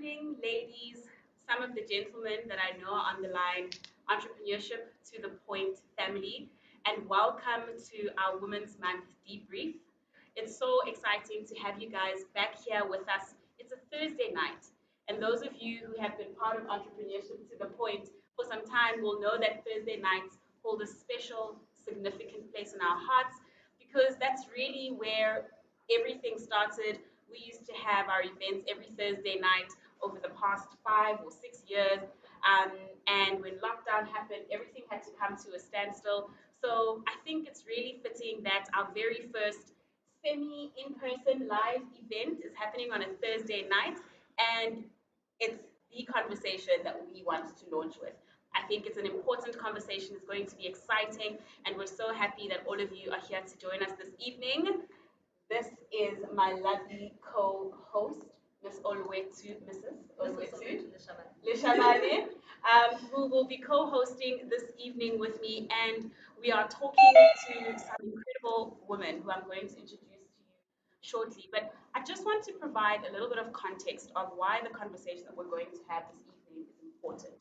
evening, ladies, some of the gentlemen that I know are on the line, Entrepreneurship to the Point family, and welcome to our Women's Month debrief. It's so exciting to have you guys back here with us. It's a Thursday night, and those of you who have been part of Entrepreneurship to the Point for some time will know that Thursday nights hold a special, significant place in our hearts because that's really where everything started. We used to have our events every Thursday night over the past 5 or 6 years. Um, and when lockdown happened, everything had to come to a standstill. So I think it's really fitting that our very first semi in person live event is happening on a Thursday night. And it's the conversation that we want to launch with. I think it's an important conversation. It's going to be exciting, and we're so happy that all of you are here to join us this evening. This is my lovely co-host, Mrs. Olwetu Lishamane, who will be co-hosting this evening with me, and we are talking to some incredible women who I'm going to introduce to you shortly. But I just want to provide a little bit of context of why the conversation that we're going to have this evening is important.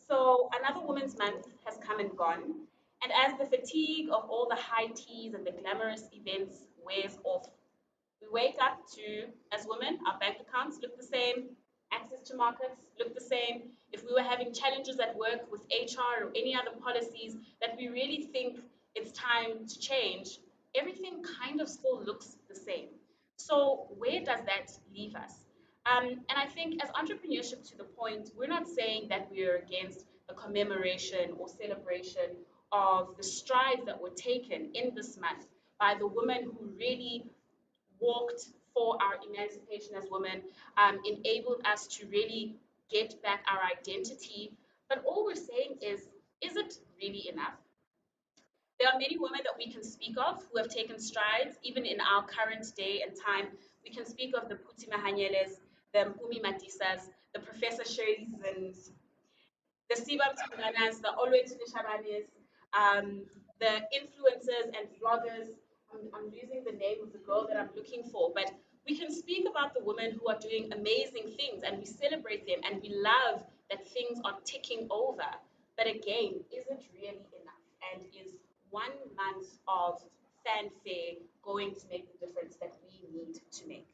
So another Women's Month has come and gone, and as the fatigue of all the high teas and the glamorous events wears off, we wake up to, as women, our bank accounts look the same, access to markets look the same. If we were having challenges at work with HR or any other policies that we really think it's time to change, everything kind of still looks the same. So where does that leave us? And I think as entrepreneurship to the point, we're not saying that we're against the commemoration or celebration of the strides that were taken in this month by the women who really walked for our emancipation as women, enabled us to really get back our identity. But all we're saying is it really enough? There are many women that we can speak of who have taken strides, even in our current day and time. We can speak of the Puti Mahanyeles, the Mpumi Matisas, the Professor Shirley's, and the Sibam Tunganas, the Always Nishabanis, the influencers and vloggers. I'm losing the name of the girl that I'm looking for, but we can speak about the women who are doing amazing things and we celebrate them and we love that things are ticking over. But again, is it really enough? And is 1 month of fanfare going to make the difference that we need to make?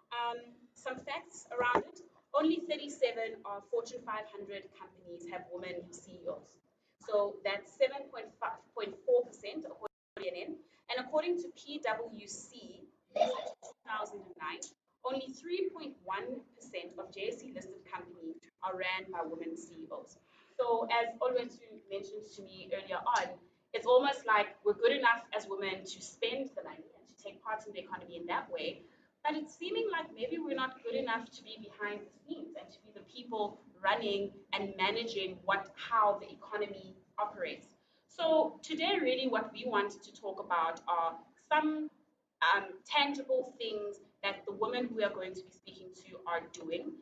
Um, some facts around it. Only 37 of Fortune 500 companies have women CEOs. So that's 7.4% according to CNN. And according to PwC, recent 2009, only 3.1% of JSE listed companies are ran by women CEOs. So as always you mentioned to me earlier on, it's almost like we're good enough as women to spend the money and to take part in the economy in that way, but it's seeming like maybe we're not good enough to be behind the scenes and to be the people running and managing how the economy operates. So today, really, what we want to talk about are some tangible things that the women we are going to be speaking to are doing.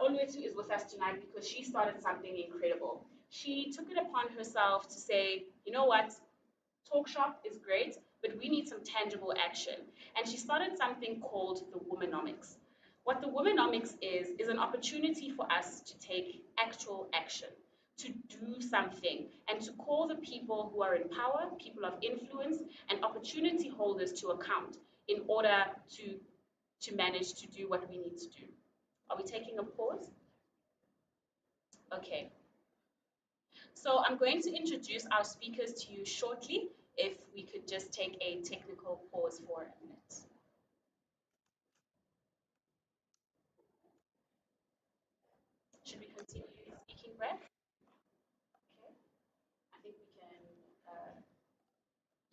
Olwetu is with us tonight because she started something incredible. She took it upon herself to say, you know what, talk shop is great, but we need some tangible action. And she started something called the Womenomics. What the Womenomics is an opportunity for us to take actual action, to do something, and to call the people who are in power, people of influence, and opportunity holders to account in order to manage to do what we need to do. Are we taking a pause? Okay. So I'm going to introduce our speakers to you shortly. If we could just take a technical pause for a minute. Should we continue speaking, Brad? Okay. I think we can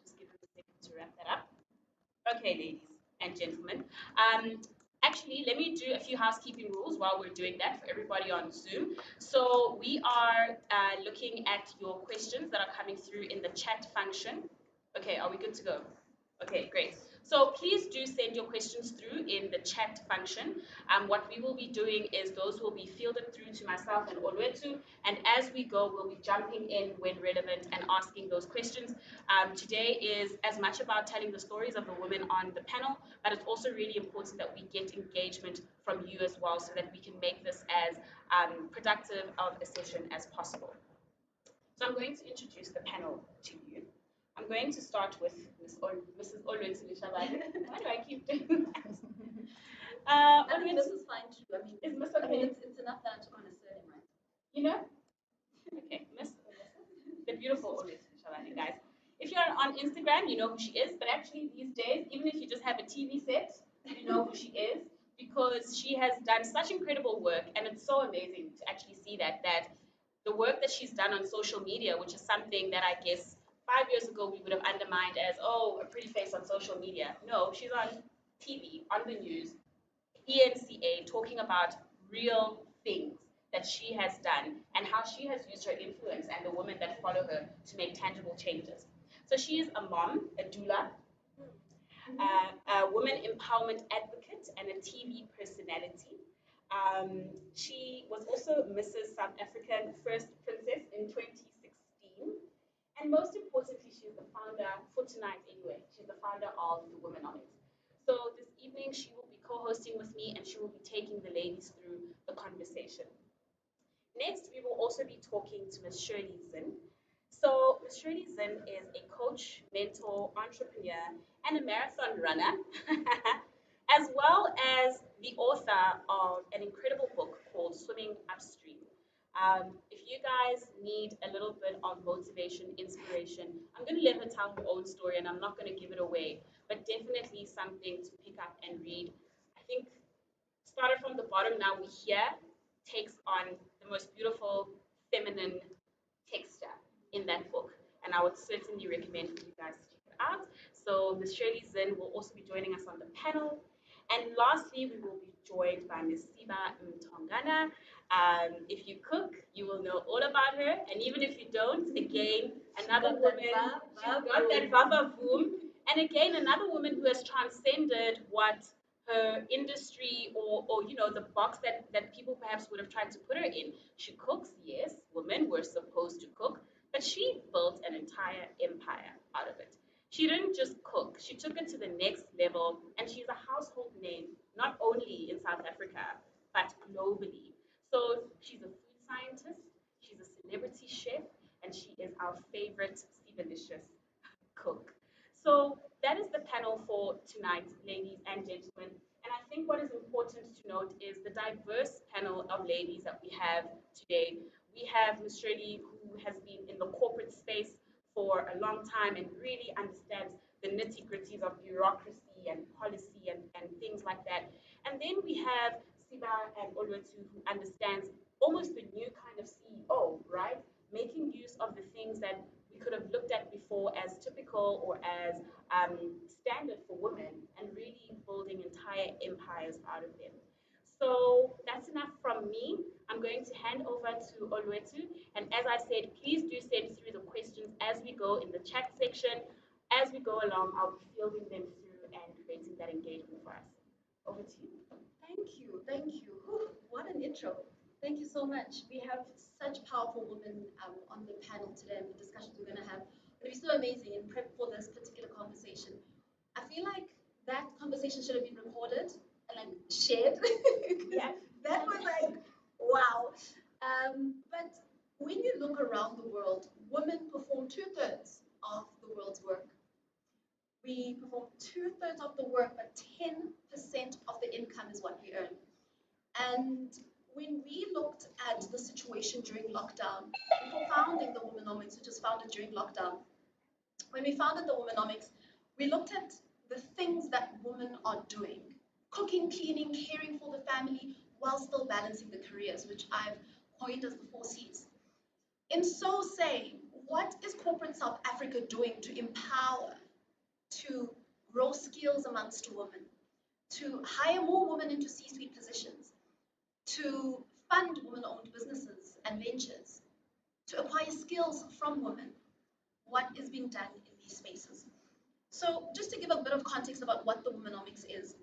just give it a second to wrap that up. Okay, ladies and gentlemen. Actually, let me do a few housekeeping rules while we're doing that for everybody on Zoom. So we are looking at your questions that are coming through in the chat function. Okay, are we good to go? Okay, great. So please do send your questions through in the chat function. What we will be doing is those will be fielded through to myself and Olwetu, and as we go, we'll be jumping in when relevant and asking those questions. Today is as much about telling the stories of the women on the panel, but it's also really important that we get engagement from you as well so that we can make this as productive of a session as possible. So I'm going to introduce the panel to you. I'm going to start with Mrs. Olwetu Lishabane. Why do I keep doing that? I think this is fine too. I mean, is Miss okay? I mean, it's enough that I took on a surname, right? You know? Okay, Miss the beautiful Olwetu Lishabane, guys. If you're on Instagram, you know who she is, but actually these days, even if you just have a TV set, you know who she is because she has done such incredible work, and it's so amazing to actually see that the work that she's done on social media, which is something that I guess 5 years ago we would have undermined as, oh, a pretty face on social media. No, she's on TV, on the news, ENCA, talking about real things that she has done and how she has used her influence and the women that follow her to make tangible changes. So she is a mom, a doula, a woman empowerment advocate, and a TV personality. She was also Mrs. South African First Princess in 2016. And most importantly, she's the founder, for tonight anyway, she's the founder of the Womenomics. So this evening, she will be co-hosting with me and she will be taking the ladies through the conversation. Next, we will also be talking to Ms. Shirley Zinn. So Ms. Shirley Zinn is a coach, mentor, entrepreneur, and a marathon runner, as well as the author of an incredible book called Swimming Upstream. If you guys need a little bit of motivation, inspiration, I'm going to let her tell her own story and I'm not going to give it away, but definitely something to pick up and read. I think started from the bottom, now we here, takes on the most beautiful feminine texture in that book. And I would certainly recommend for you guys to check it out. So Ms. Shirley Zinn will also be joining us on the panel. And lastly, we will be joined by Ms. Siba Mtongana. If you cook, you will know all about her. And even if you don't, again, another woman, she's got that Vava Voom. And again, another woman who has transcended what her industry or you know the box that people perhaps would have tried to put her in. She cooks, yes, women were supposed to cook, but she built an entire empire out of it. She didn't just cook, she took it to the next level, and she's a household name, not only in South Africa, but globally. So she's a food scientist, she's a celebrity chef, and she is our favorite Stevelicious cook. So that is the panel for tonight, ladies and gentlemen. And I think what is important to note is the diverse panel of ladies that we have today. We have Ms. Shirley, who has been in the corporate space for a long time and really understands the nitty gritties of bureaucracy and policy and things like that. And then we have Siba and Olwetu, who understands almost the new kind of CEO, right? Making use of the things that we could have looked at before as typical or as standard for women and really building entire empires out of them. So that's enough from me. I'm going to hand over to Olwetu. And as I said, please do send through the questions as we go in the chat section. As we go along, I'll be fielding them through and creating that engagement for us. Over to you. Thank you. Thank you. Whew, what an intro. Thank you so much. We have such powerful women on the panel today and the discussions we're going to have. It'll be so amazing in prep for this particular conversation. I feel like that conversation should have been recorded and like shared. Yeah. That was like, wow. But when you look around the world, women perform two-thirds of the world's work. We perform two-thirds of the work, but 10% of the income is what we earn. And when we looked at the situation during lockdown, before founding the Womenomics, which was founded during lockdown, when we founded the Womenomics, we looked at the things that women are doing: cooking, cleaning, caring for the family, while still balancing the careers, which I've coined as the 4 Cs. In so saying, what is corporate South Africa doing to empower, to grow skills amongst women, to hire more women into C-suite positions, to fund women-owned businesses and ventures, to acquire skills from women? What is being done in these spaces? So just to give a bit of context about what the Womenomics is,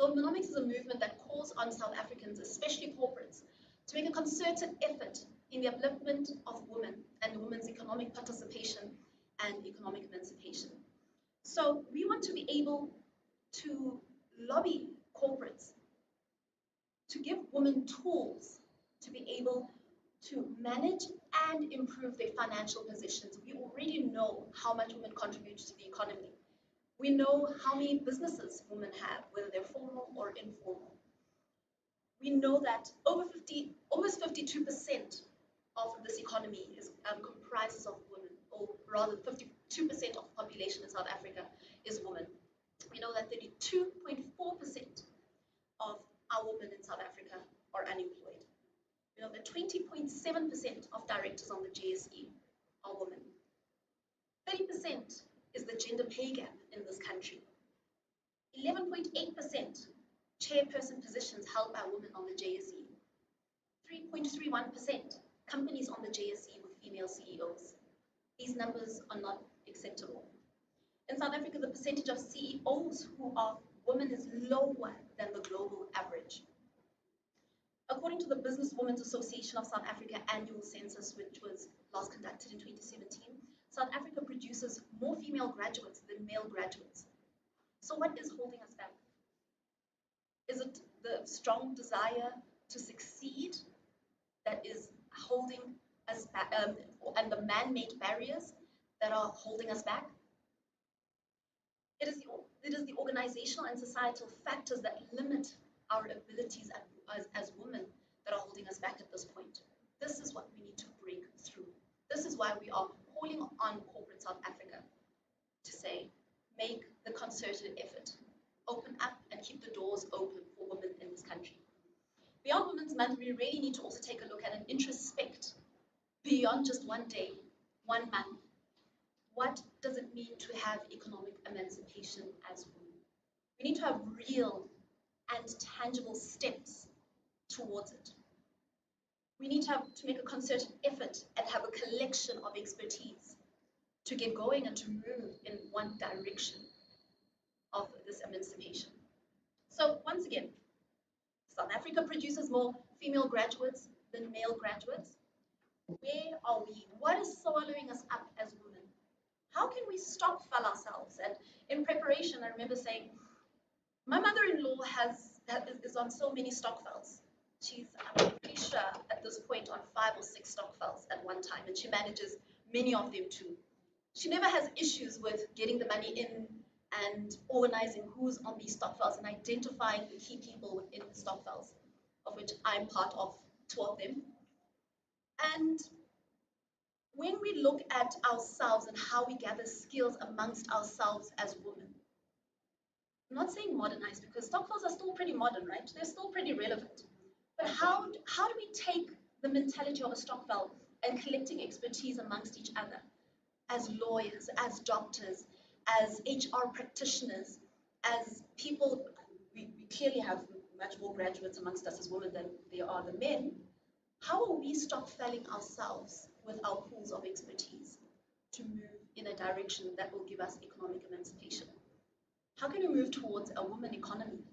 the Womenomics is a movement that calls on South Africans, especially corporates, to make a concerted effort in the upliftment of women and women's economic participation and economic emancipation. So we want to be able to lobby corporates to give women tools to be able to manage and improve their financial positions. We already know how much women contribute to the economy. We know how many businesses women have, whether they're formal or informal. We know that almost 52% of this economy is comprises of women, or rather 52% of the population in South Africa is women. We know that 32.4% of our women in South Africa are unemployed. We know that 20.7% of directors on the JSE are women. 30% is the gender pay gap in this country. 11.8% chairperson positions held by women on the JSE. 3.31% companies on the JSE with female CEOs. These numbers are not acceptable. In South Africa, the percentage of CEOs who are women is lower than the global average. According to the Business Women's Association of South Africa annual census, which was last conducted in 2017, South Africa produces more female graduates than male graduates. So what is holding us back? Is it the strong desire to succeed that is holding us back, and the man-made barriers that are holding us back? It is the organizational and societal factors that limit our abilities as women that are holding us back at this point. This is what we need to break through. This is why we are calling on corporate South Africa to say, make the concerted effort, open up and keep the doors open for women in this country. Beyond Women's Month, we really need to also take a look at and introspect beyond just one day, 1 month. What does it mean to have economic emancipation as women? We need to have real and tangible steps towards it. We need to make a concerted effort and have a collection of expertise to get going and to move in one direction of this emancipation. So once again, South Africa produces more female graduates than male graduates. Where are we? What is swallowing us up as women? How can we stockpile ourselves? And in preparation, I remember saying, my mother-in-law is on so many stockpiles. She's, I'm pretty sure at this point, on 5 or 6 stockpiles at one time, and she manages many of them too. She never has issues with getting the money in and organizing who's on these stockpiles and identifying the key people within the stockpiles, of which I'm part of 2 of them. And when we look at ourselves and how we gather skills amongst ourselves as women, I'm not saying modernized because stockpiles are still pretty modern, right? They're still pretty relevant. But how do we take the mentality of a stockpile and collecting expertise amongst each other as lawyers, as doctors, as HR practitioners, as people? We clearly have much more graduates amongst us as women than there are the men. How are we stockpiling ourselves with our pools of expertise to move in a direction that will give us economic emancipation? How can we move towards a woman economy?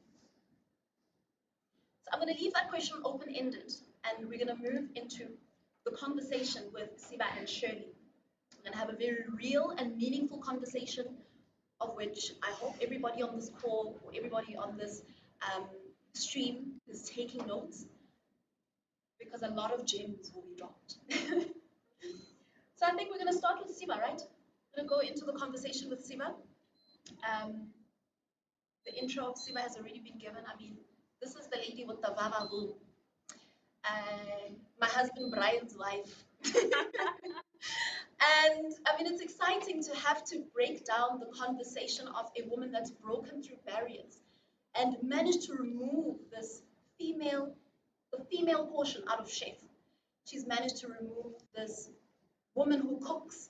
So I'm going to leave that question open-ended, and we're going to move into the conversation with Siba and Shirley. We're going to have a very real and meaningful conversation, of which I hope everybody on this call or everybody on this stream is taking notes, because a lot of gems will be dropped. So I think we're going to start with Siba, right? We're going to go into the conversation with Siba. The intro of Siba has already been given. I mean, this is the lady with the Vava Wu. My husband Brian's wife. And I mean, it's exciting to have to break down the conversation of a woman that's broken through barriers and managed to remove this the female portion out of chef. She's managed to remove this woman who cooks,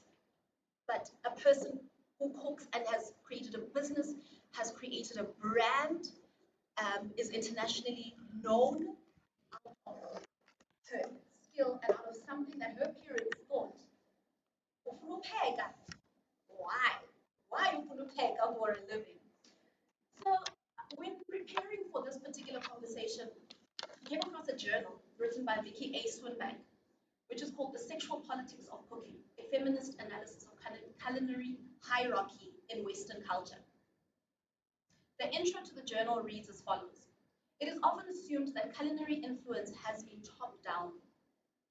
but a person who cooks and has created a business, has created a brand, is internationally known out of her skill and out of something that her parents thought, why? why you want to take up for a living. So when preparing for this particular conversation, I came across a journal written by Vicky A. Swinbank, which is called The Sexual Politics of Cooking, a feminist analysis of culinary hierarchy in Western culture. The intro to the journal reads as follows. It is often assumed that culinary influence has been top-down.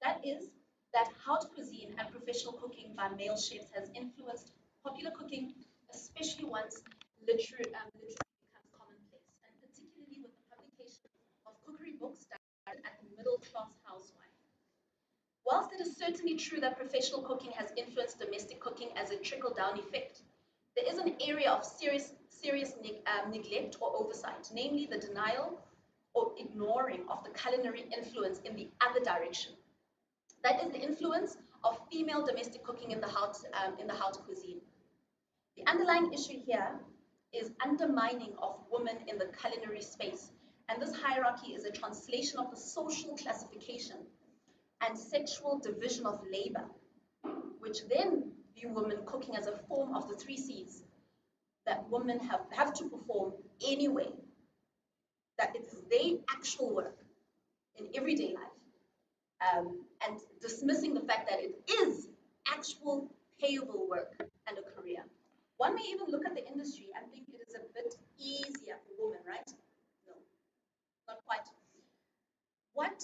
That is, that haute cuisine and professional cooking by male chefs has influenced popular cooking, especially once literature becomes commonplace, and particularly with the publication of cookery books directed at the middle-class housewife. Whilst it is certainly true that professional cooking has influenced domestic cooking as a trickle-down effect, there is an area of serious neglect or oversight, namely the denial or ignoring of the culinary influence in the other direction. That is the influence of female domestic cooking in the haute cuisine. The underlying issue here is undermining of women in the culinary space, and this hierarchy is a translation of the social classification and sexual division of labor, which then view women cooking as a form of the three C's that women have to perform anyway, that it is their actual work in everyday life, and dismissing the fact that it is actual payable work and a career. One may even look at the industry and think it is a bit easier for women, right? No, not quite. What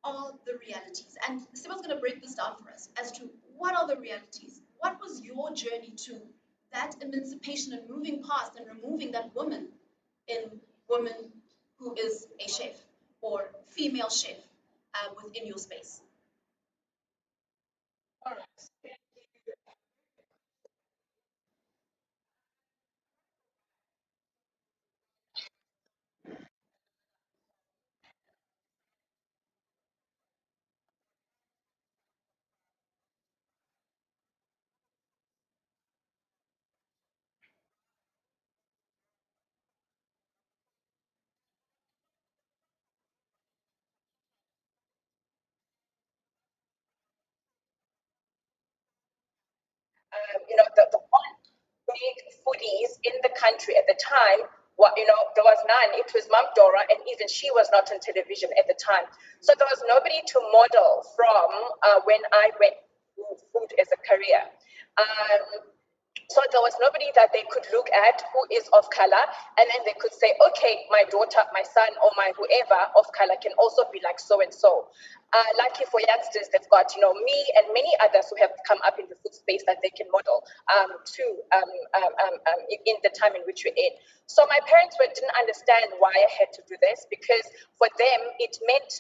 are the realities? And Siba's going to break this down for us as to what are the realities. What was your journey to that emancipation and moving past and removing that woman in woman who is a chef or female chef within your space? All right. The one big foodies in the country at the time, there was none. It was Mom Dora, and even she was not on television at the time. So there was nobody to model from when I went to food as a career. So there was nobody that they could look at who is of color, and then they could say, okay, my daughter, my son, or my whoever of color can also be like so and so. Lucky for youngsters, they've got me and many others who have come up in the food space that they can model in the time in which we're in. So my parents didn't understand why I had to do this, because for them it meant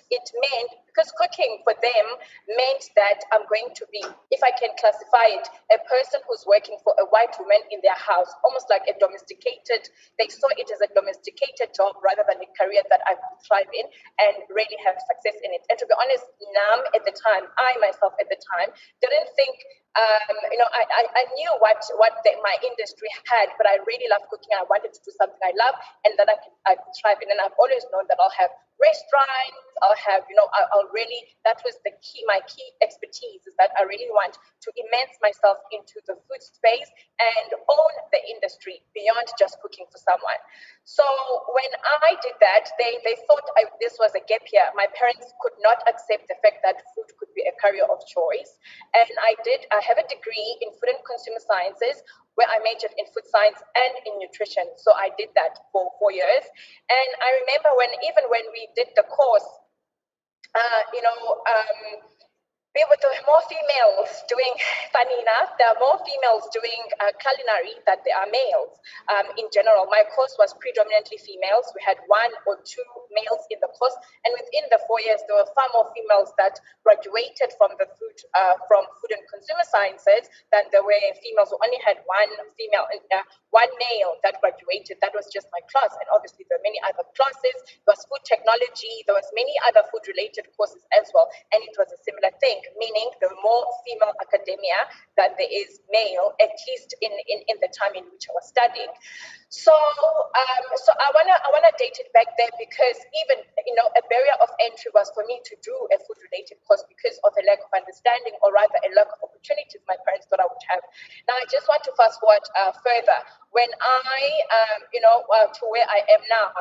because cooking for them meant that I'm going to be, if I can classify it, a person who's working for a white woman in their house, almost like a domesticated. They saw it as a domesticated job rather than a career that I could thrive in and really have success in it. And to be honest, Nam at the time, I myself at the time didn't think. I knew what my industry had, but I really love cooking. I wanted to do something I love and that I could thrive in. And I've always known that I'll have restaurants. I'll have, I'll really, that was my key expertise, is that I really want to immerse myself into the food space and own the industry beyond just cooking for someone. So when I did that, they thought this was a gap year. My parents could not accept the fact that food could be a career of choice. And I have a degree in food and consumer sciences, where I majored in food science and in nutrition. So I did that for 4 years. And I remember when we did the course, there were more females doing, funny enough, there are more females doing culinary than there are males in general. My course was predominantly females. We had 1 or 2 males in the course, and within the 4 years, there were far more females that graduated from from food and consumer sciences than there were females. We only had 1 male that graduated. That was just my class, and obviously there were many other classes. There was food technology. There was many other food-related courses as well, and it was a similar thing. meaning the more female academia than there is male, at least in the time in which I was studying. So so I wanna date it back there because even a barrier of entry was for me to do a food related course because of a lack of understanding, or rather a lack of opportunities my parents thought I would have. Now I just want to fast forward further. When I to where I am now,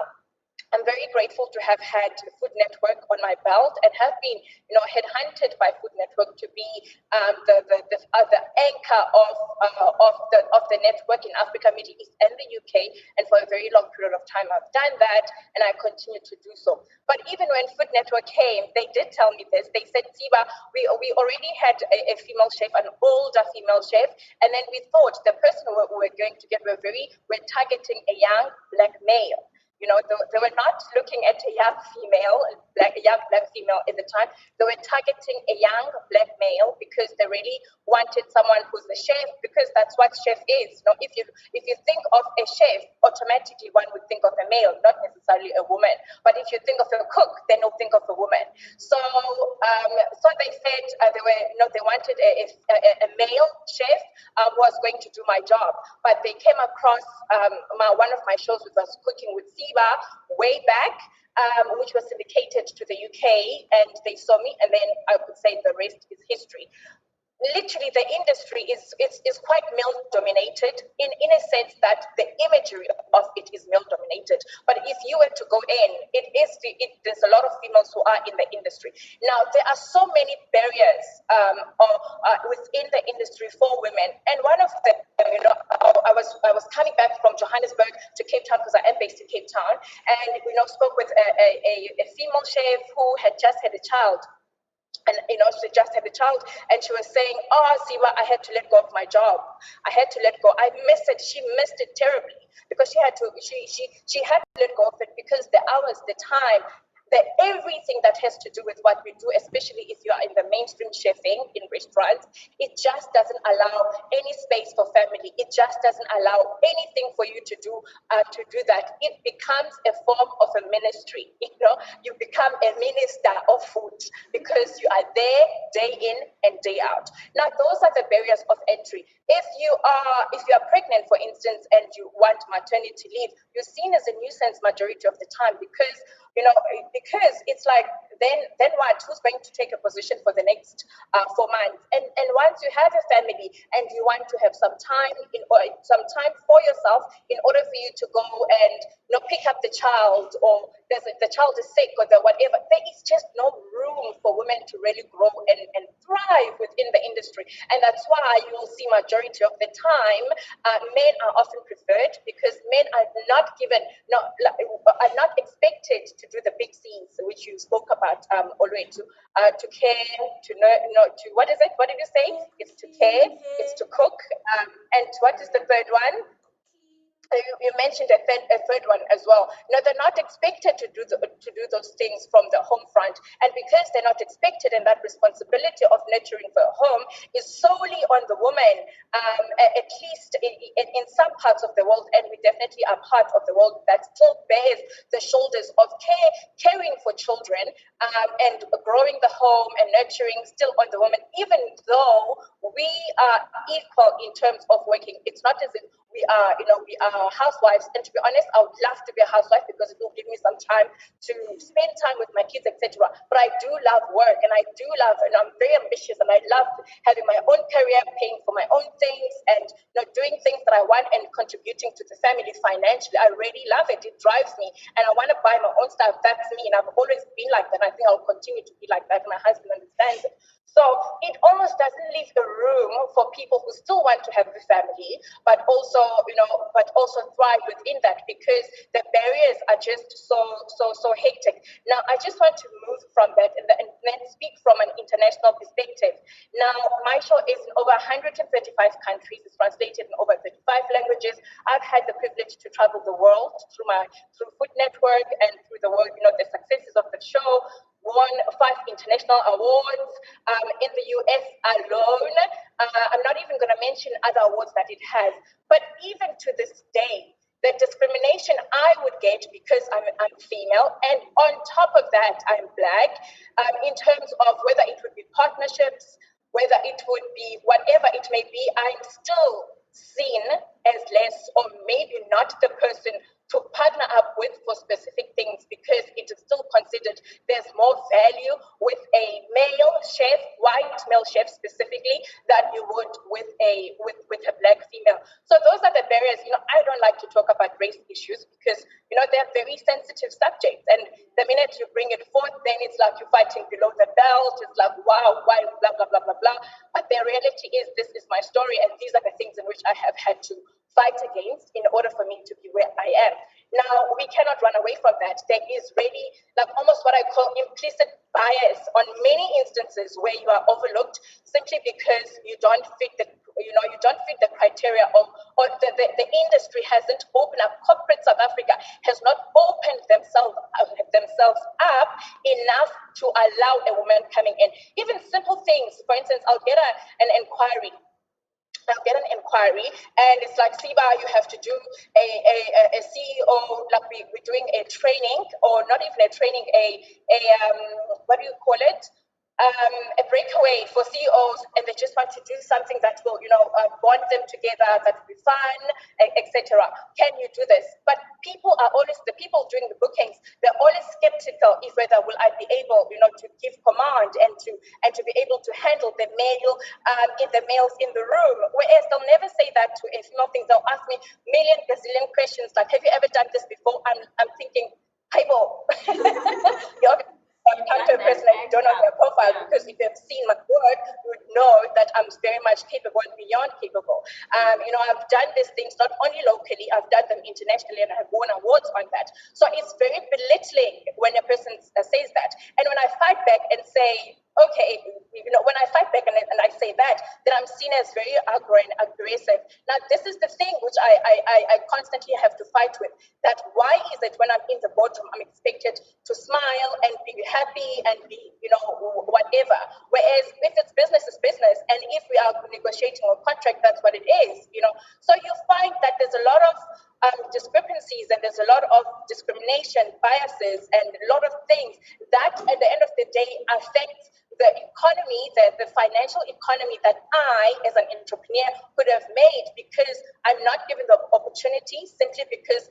I'm very grateful to have had Food Network on my belt and have been, headhunted by Food Network to be the anchor of the network in Africa, Middle East, and the UK. And for a very long period of time, I've done that, and I continue to do so. But even when Food Network came, they did tell me this. They said, Siba, we already had a female chef, an older female chef, and then we thought the person we were going to get, we're targeting a young black male. They were not looking at a young black female at the time. They were targeting a young black male because they really wanted someone who's a chef, because that's what chef is. If you think of a chef, automatically one would think of a male, not necessarily a woman. But if you think of a cook, then you'll think of a woman. So they said they wanted a male chef who was going to do my job. But they came across one of my shows, which was Cooking with Siba, way back, which was syndicated to the UK, and they saw me, and then I would say the rest is history. Literally, the industry is quite male dominated in a sense that the imagery of it is male dominated. But if you were to go in, there's a lot of females who are in the industry. Now there are so many barriers within the industry for women, and one of them, I was coming back from Johannesburg to Cape Town because I am based in Cape Town, and spoke with a female chef who had just had a child. And she just had a child, and she was saying, "Oh, Siba, I had to let go of my job. I had to let go. I missed it. She missed it terribly because she had to let go of it because the hours, the time, everything that has to do with what we do, especially if you are in the mainstream chefing in restaurants, it just doesn't allow any space for family. It just doesn't allow anything for you to do that. It becomes a form of a ministry. You become a minister of food because you are there day in and day out. Now, those are the barriers of entry. If you are pregnant, for instance, and you want maternity leave, you're seen as a nuisance majority of the time because it's like, then what? Who's going to take a position for the next 4 months? And once you have a family and you want to have some time for yourself in order for you to go and pick up the child, or the child is sick or whatever, there is just no room for women to really grow and thrive within the industry. And that's why you will see majority of the time men are often preferred because men are not expected to do the big C's, which you spoke about already, to care, to know, to what is it? What did you say? It's to care, it's to cook, and what is the third one? You mentioned a third one as well. No, they're not expected to do those things from the home front, and because they're not expected, and that responsibility of nurturing the home is solely on the woman. At least in some parts of the world, and we definitely are part of the world that still bears the shoulders of caring for children and growing the home and nurturing still on the woman. Even though we are equal in terms of working, it's not as if we are housewives. And to be honest, I would love to be a housewife because it will give me some time to spend time with my kids, etc. But I do love work, and I'm very ambitious, and I love having my own career, paying for my own things, and doing things that I want and contributing to the family financially. I really love it. It drives me, and I want to buy my own stuff. That's me, and I've always been like that. I think I'll continue to be like that. My husband understands it. So it almost doesn't leave a room for people who still want to have a family, but also thrive within that, because the barriers are just so hectic. Now, I just want to move from that and then speak from an international perspective. Now, my show is in over 135 countries. It's translated in over 35 languages. I've had the privilege to travel the world through Food Network and through the world, the successes of the show. Won 5 international awards in the US alone. I'm not even going to mention other awards that it has. But even to this day, the discrimination I would get because I'm female, and on top of that, I'm black, in terms of whether it would be partnerships, whether it would be whatever it may be, I'm still seen as less, or maybe not the person to partner up with for specific things, because it is still considered there's more value with a male chef, white male chef specifically, than you would with a black female. So those are the barriers. I don't like to talk about race issues because they're very sensitive subjects, and the minute you bring it forth, then it's like you're fighting below the belt. It's like, wow, why, blah blah blah blah blah. But the reality is, this is my story, and these are the things in which I have had to fight against in order for me to be where I am. Now, we cannot run away from that. There is really like almost what I call implicit bias on many instances where you are overlooked simply because you don't fit the criteria of, or the industry hasn't opened up. Corporate South Africa has not opened themselves up enough to allow a woman coming in. Even simple things, for instance, I'll get an inquiry, and it's like, Siba, you have to do a CEO, like we're doing a training, or not even a training, what do you call it? A breakaway for CEOs, and they just want to do something that will, bond them together, that will be fun, etc. Can you do this? But the people doing the bookings, they're always skeptical if whether will I be able, to give command and to be able to handle the males in the room. Whereas they'll never say that to a female thing. They'll ask me million gazillion questions like, have you ever done this before? I'm thinking, Aibo. You're come to a person and you don't know their profile, because if you've seen my work, you would know that I'm very much capable and beyond capable. I've done these things not only locally, I've done them internationally, and I've won awards on that. So it's very belittling when a person says that. And when I fight back and say, okay, when I fight back and I say that, then I'm seen as very aggressive. Now, this is the thing which I constantly have to fight with, that why is it when I'm in the boardroom, I'm expected to smile and be happy and be, whatever. Whereas if it's business, it's business. And if we are negotiating a contract, that's what it is, So you find that there's a lot of discrepancies, and there's a lot of discrimination, biases, and a lot of things that at the end of the day affect the economy, the financial economy that I, as an entrepreneur, could have made, because I'm not given the opportunity, simply because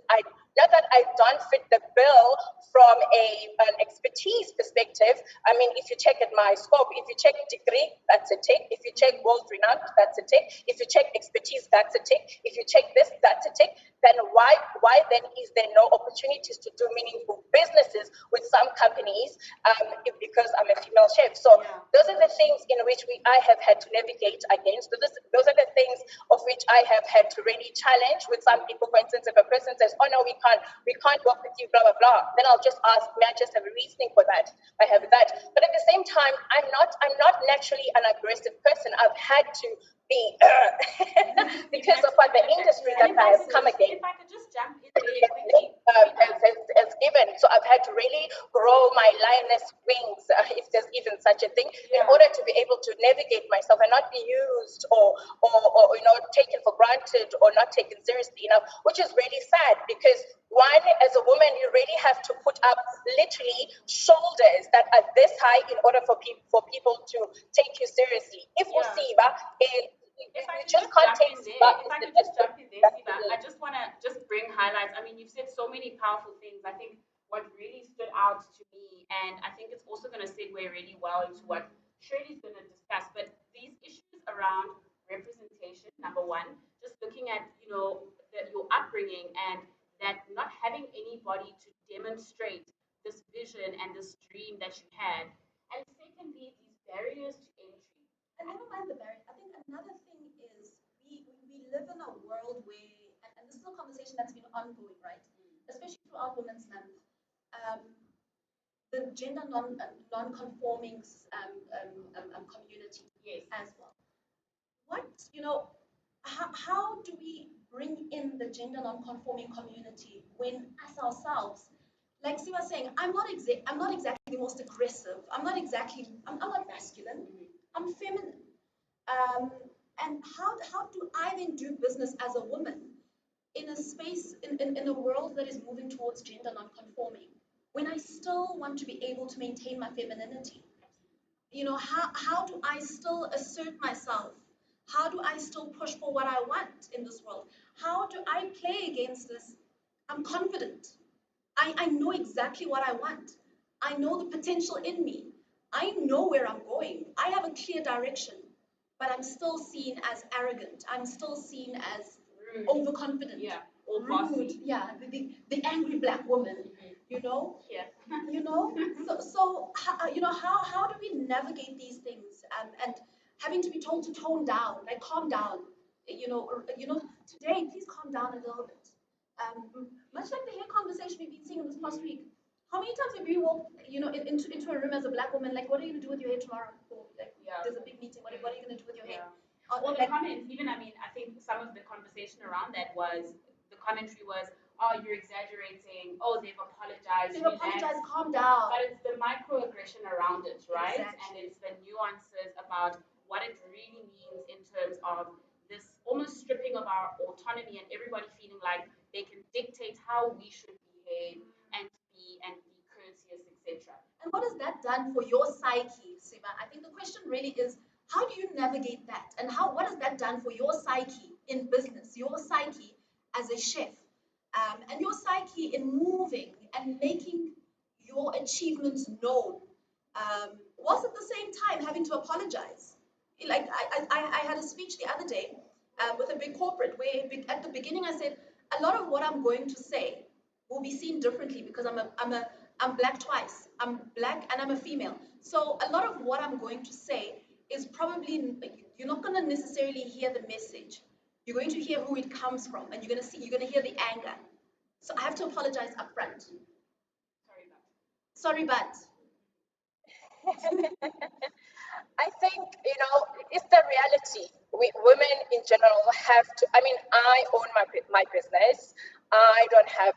not that I don't fit the bill from an expertise perspective. I mean, if you check at my scope, if you check degree, that's a tick. If you check world renowned, that's a tick. If you check expertise, that's a tick. If you check this, that's a tick. Then why then is there no opportunities to do meaningful businesses with some companies, because I'm a female chef? So those are the things in which I have had to navigate against. Those are the things of which I have had to really challenge with some people. For instance, if a person says, oh no, we can't work with you, blah, blah, blah, then I'll just ask, may I just have a reasoning for that? I have that. But at the same time, I'm not naturally an aggressive person. I've had to be because of what the industry that I have come against. If I could just jump in there quickly. As given. So I've had to really grow my lioness wings, if there's even such a thing, in order to be able to navigate myself and not be used or taken for granted or not taken seriously enough, which is really sad, because one, as a woman, you really have to put up literally shoulders that are this high in order for people to take you seriously. If you see, if I could just jump in there, Siba, I just want to bring highlights. I mean, you've said so many powerful things. I think what really stood out to me, and I think it's also going to segue really well into what Shirley's going to discuss, but these issues around representation, number one, just looking at, your upbringing, and that not having anybody to demonstrate this vision and this dream that you had. And secondly, these barriers to entry. And never mind the barrier. I think another thing is we live in a world where, and this is a conversation that's been ongoing, right? Especially throughout Women's Month, the gender non-conforming community as well. How do we bring in the gender non-conforming community when us ourselves, like Siba was saying, I'm not exactly the most aggressive. I'm not masculine. I'm feminine. And how do I then do business as a woman in in a space, in a world that is moving towards gender non-conforming, when I still want to be able to maintain my femininity? How do I still assert myself? How do I still push for what I want in this world? How do I play against this? I'm confident. I know exactly what I want. I know the potential in me. I know where I'm going. I have a clear direction, but I'm still seen as arrogant. I'm still seen as Rude. overconfident. Yeah. Or Rude. bossy. Yeah, the angry black woman. Yeah. How do we navigate these things, and having to be told to tone down, like calm down, today, please calm down a little bit. Much like the hair conversation we've been seeing in this past week, how many times have you walked, into a room as a black woman, like, what are you going to do with your hair tomorrow? Or, like, Yeah. there's a big meeting, what are you going to do with your hair? Well, the comments, even, I think some of the conversation around that was, the commentary was, oh, you're exaggerating, oh, they've apologized. They've apologized, calm down. But it's the microaggression around it, right? Exactly. And it's the nuances about what it really means in terms of this almost stripping of our autonomy and everybody feeling like they can dictate how we should behave and be courteous, etc. And what has that done for your psyche, Siba? I think the question really is, how do you navigate that? And what has that done for your psyche in business, your psyche as a chef, and your psyche in moving and making your achievements known, whilst at the same time having to apologize? Like, I had a speech the other day with a big corporate where at the beginning I said, a lot of what I'm going to say will be seen differently because I'm black twice. I'm black and I'm a female. So a lot of what I'm going to say is probably, you're not going to necessarily hear the message. You're going to hear who it comes from, and you're going to hear the anger. So I have to apologize upfront. Sorry, but. I think, it's the reality. We women in general have to, I own my business. I don't have,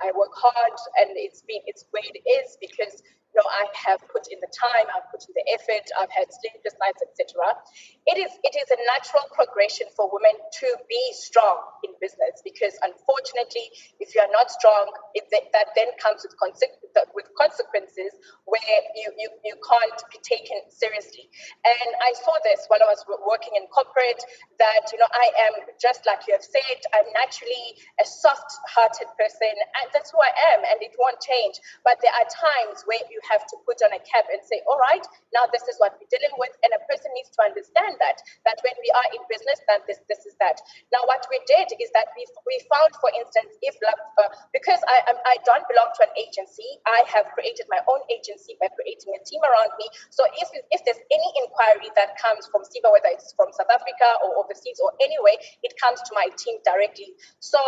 I work hard, and it's where it is because, I have put in the time, I've put in the effort, I've had sleepless nights, etc. It is a natural progression for women to be strong in business because, unfortunately, if you are not strong, that then comes with consequences where you can't be taken seriously. And I saw this while I was working in corporate that, I am, just like you have said, I'm naturally a soft-hearted person, and that's who I am, and it won't change. But there are times where you have to put on a cap and say, all right, now this is what we're dealing with, and a person needs to understand that when we are in business, that this is that. Now, what we did is that we found, for instance, because I don't belong to an agency, I have created my own agency by creating a team around me. So if there's any inquiry that comes from Siba, whether it's from South Africa or overseas or anyway, it comes to my team directly. So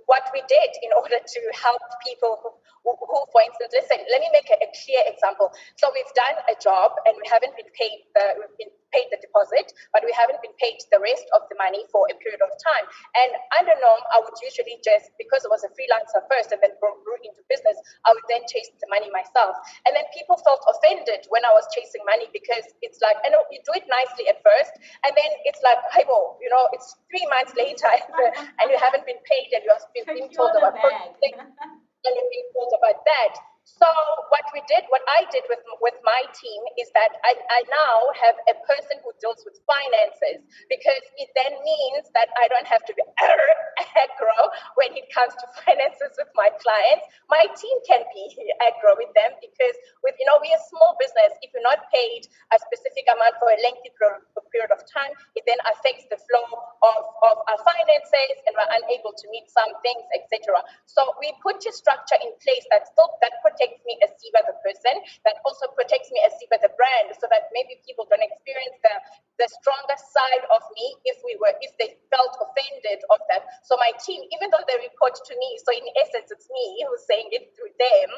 what we did in order to help people who, for instance, listen, let me make a clear example. So we've done a job and we've been paid the deposit, but we haven't been paid the rest of the money for a period of time. And under norm, I would usually just, because I was a freelancer first and then grew into business, I would then chase the money myself. And then people felt offended when I was chasing money because it's like, I know you do it nicely at first, and then it's like, hey, well, it's 3 months later and you haven't been paid and you're being told about and you're being told about that. So what I did with my team is that I now have a person who deals with finances, because it then means that I don't have to be aggro when it comes to finances with my clients. My team can be aggro with them because we're a small business. If you're not paid a specific amount for a lengthy period of time, it then affects the flow of our finances, and we're unable to meet some things, etc. So we put a structure in place that protects me as Siba the person, that also protects me as Siba the brand, so that maybe people don't experience the stronger side of me if they felt offended of that. So my team, even though they report to me, so in essence it's me who's saying it through them,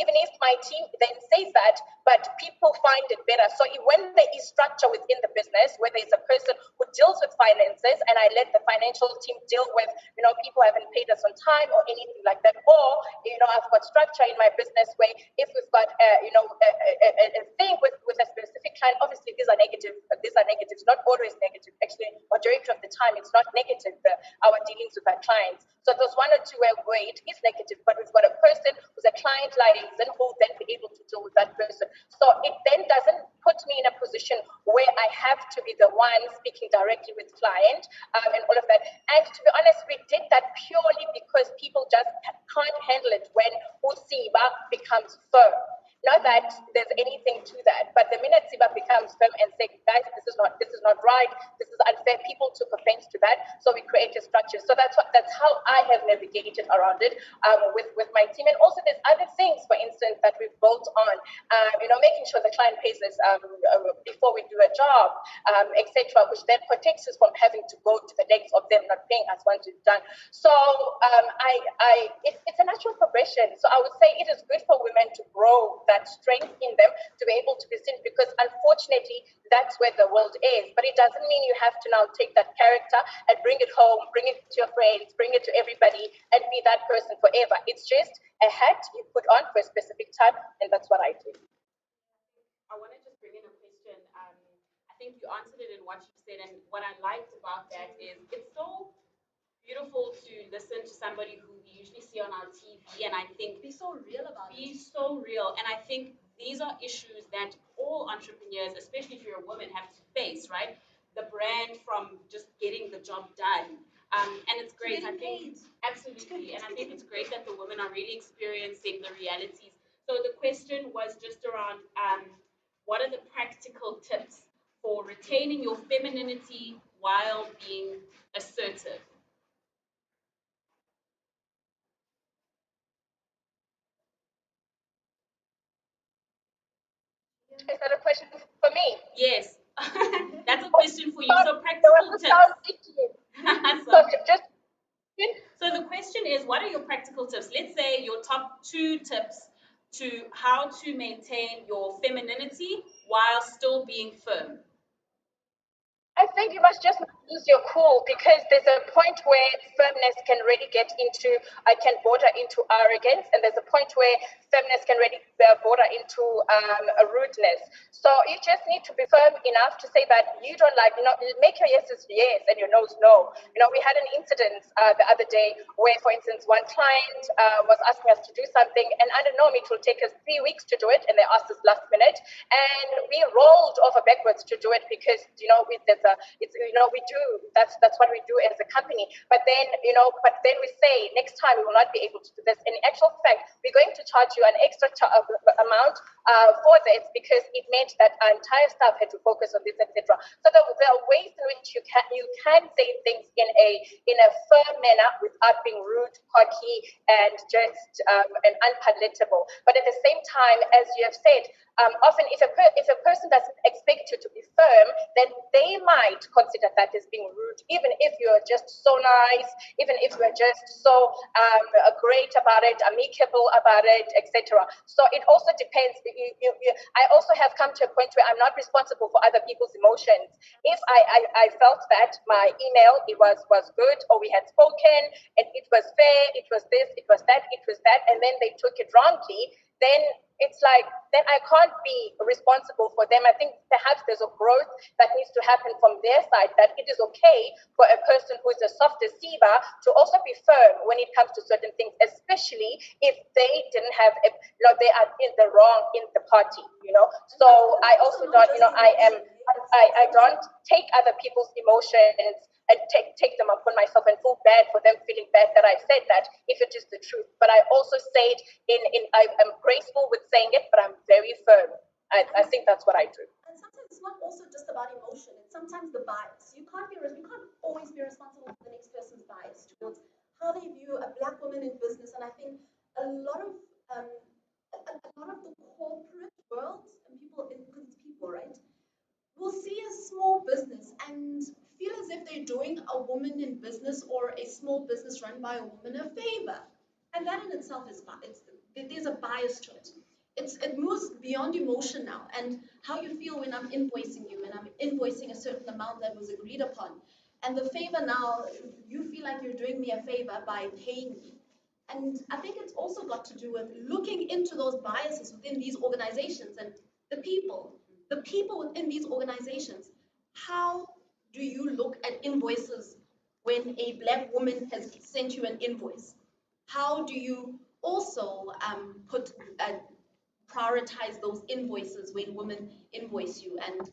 even if my team then says that, but people find it better. So when there is structure within the business, where there's a person who deals with finances, and I let the financial team deal with, people haven't paid us on time or anything like that, or, I've got structure in my business where if we've got, a thing with a specific client, obviously these are negative. These are negatives, not always negative. Actually, majority of the time, it's not negative. Our dealings with our clients. So there's one or two where it is negative, but we've got a person who's a client liaison who will then be able to deal with that person. So it then doesn't put me in a position where I have to be the one speaking directly with client and all of that. And to be honest, we did that purely because people just can't handle it when Usiba becomes firm. Not that there's anything to that, but the minute Siba becomes firm and say, guys, this is not right, this is unfair, people took offense to that, so we created structures. So that's how I have navigated around it with my team. And also there's other things, for instance, that we've built on, making sure the client pays us before we do a job, etc., which then protects us from having to go to the lengths of them not paying us once we've done. So it's a natural progression. So I would say it is good for women to grow that strength in them to be able to be seen, because unfortunately that's where the world is. But it doesn't mean you have to now take that character and bring it home, bring it to your friends, bring it to everybody, and be that person forever. It's just a hat you put on for a specific time, and that's what I do. I want to just bring in a question. I think you answered it in what you said, and what I liked about that is it's so beautiful to listen to somebody who we usually see on our TV, and I think Be so real about it. be so real. And I think these are issues that all entrepreneurs, especially if you're a woman, have to face, right? The brand from just getting the job done. And it's great. I think absolutely, and I think it's great that the women are really experiencing the realities. So the question was just around what are the practical tips for retaining your femininity while being assertive? Is that a question for me? Yes, that's a question for you. So There practical was a tips. sound itching. So So, just so the question is, what are your practical tips? Let's say your top 2 tips to how to maintain your femininity while still being firm. I think you must just lose your cool, because there's a point where firmness can really get into, I can border into arrogance, and there's a point where firmness can really border into a rudeness. So you just need to be firm enough to say that you don't like, make your yeses yes and your no's no. We had an incident the other day where, for instance, one client was asking us to do something, and under norm it will take us 3 weeks to do it, and they asked us last minute, and we rolled over backwards to do it because we do, that's what we do as a company. But then we say next time we will not be able to do this. In actual fact, we're going to charge you an extra amount for this, because it meant that our entire staff had to focus on this, etc. So there are ways in which you can say things in a firm manner without being rude, cocky, and just and unpalatable. But at the same time, as you have said, often if a person doesn't expect you to be firm, then they might consider that as being rude, even if you're just so nice, even if you're just so great about it, amicable about it, etc. So it also depends. I also have come to a point where I'm not responsible for other people's emotions. If I felt that my email it was good, or we had spoken and it was fair, it was this, it was that, and then they took it wrongly, then it's like, then I can't be responsible for them. I think perhaps there's a growth that needs to happen from their side, that it is okay for a person who is a soft deceiver to also be firm when it comes to certain things, especially if they didn't have they are in the wrong in the party. So I also don't, I don't take other people's emotions and take them upon myself and feel bad for them feeling bad that I said that, if it is the truth. But I also say it I'm graceful with saying it, but I'm very firm. I think that's what I do. And sometimes it's not also just about emotion. It's sometimes the bias. You can't always be responsible for the next person's bias towards how they view a black woman in business. And I think a lot of the corporate world and people, because it's people, right, will see a small business and feel as if they're doing a woman in business or a small business run by a woman a favor. And that in itself is there's a bias to it. It moves beyond emotion now and how you feel when I'm invoicing you and I'm invoicing a certain amount that was agreed upon. And the favor now, you feel like you're doing me a favor by paying me. And I think it's also got to do with looking into those biases within these organizations and the people. the people within these organizations. How do you look at invoices when a black woman has sent you an invoice? How do you also prioritize those invoices when women invoice you? And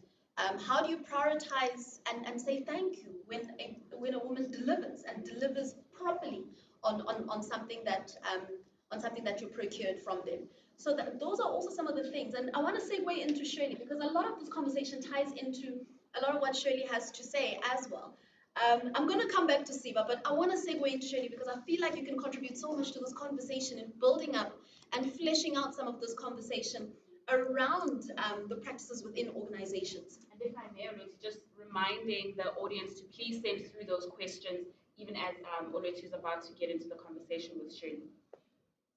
how do you prioritize and say thank you when a woman delivers and delivers properly on something that you procured from them? So those are also some of the things. And I want to segue into Shirley because a lot of this conversation ties into a lot of what Shirley has to say as well. I'm going to come back to Siba, but I want to segue into Shirley because I feel like you can contribute so much to this conversation in building up and fleshing out some of this conversation around the practices within organizations. And if I may, Olotu, just reminding the audience to please send through those questions, even as Olotu is about to get into the conversation with Shirley.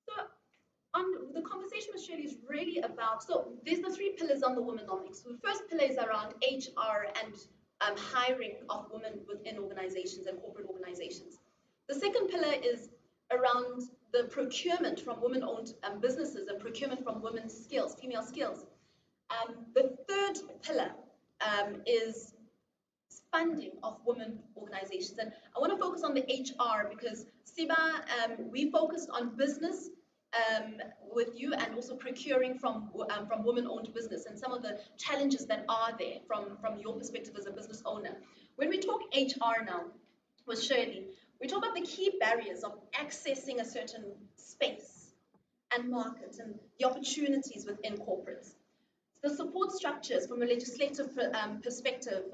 So, on the conversation with Shirley is really about, so there's the three pillars on the womenomics. So the first pillar is around HR and hiring of women within organizations and corporate organizations. The second pillar is around the procurement from women-owned businesses and procurement from women's skills, female skills. The third pillar is funding of women organizations. And I want to focus on the HR because Siba, we focused on business with you and also procuring from women-owned business and some of the challenges that are there from your perspective as a business owner. When we talk HR now with Shirley, we talk about the key barriers of accessing a certain space and market and the opportunities within corporates. The support structures from a legislative perspective,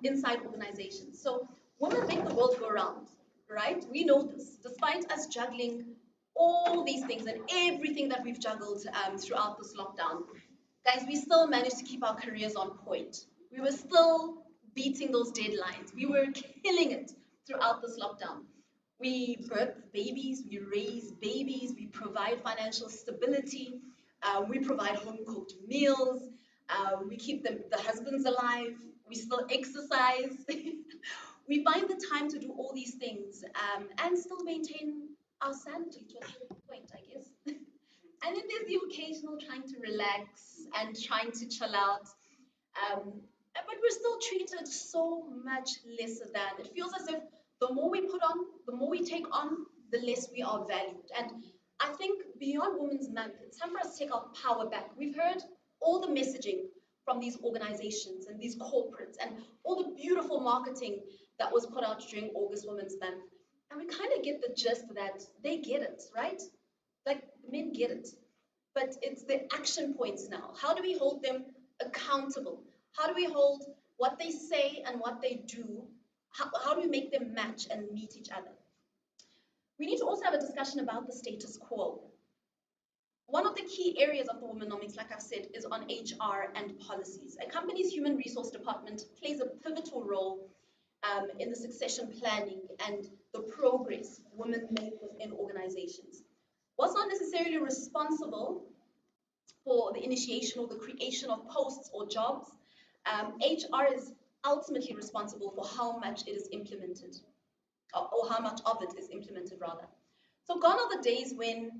inside organizations. So women make the world go round, right? We know this. Despite us juggling all these things and everything that we've juggled throughout this lockdown, guys, we still managed to keep our careers on point. We were still beating those deadlines. We were killing it throughout this lockdown. We birth babies, we raise babies, we provide financial stability, we provide home-cooked meals, we keep the husbands alive, we still exercise. We find the time to do all these things and still maintain our sanity to a certain point, I guess. And then there's the occasional trying to relax and trying to chill out. But we're still treated so much lesser than. It feels as if the more we put on, the more we take on, the less we are valued. And I think beyond Women's Month, it's time for us to take our power back. We've heard all the messaging from these organizations and these corporates and all the beautiful marketing that was put out during August Women's Month. And we kind of get the gist that they get it, right? Like men get it. But it's the action points now. How do we hold them accountable? How do we hold what they say and what they do? How do we make them match and meet each other? We need to also have a discussion about the status quo. One of the key areas of the Womenomics, like I've said, is on HR and policies. A company's human resource department plays a pivotal role in the succession planning and the progress women make within organizations. Whilst not necessarily responsible for the initiation or the creation of posts or jobs, HR is ultimately responsible for how much it is implemented, or how much of it is implemented rather. So gone are the days when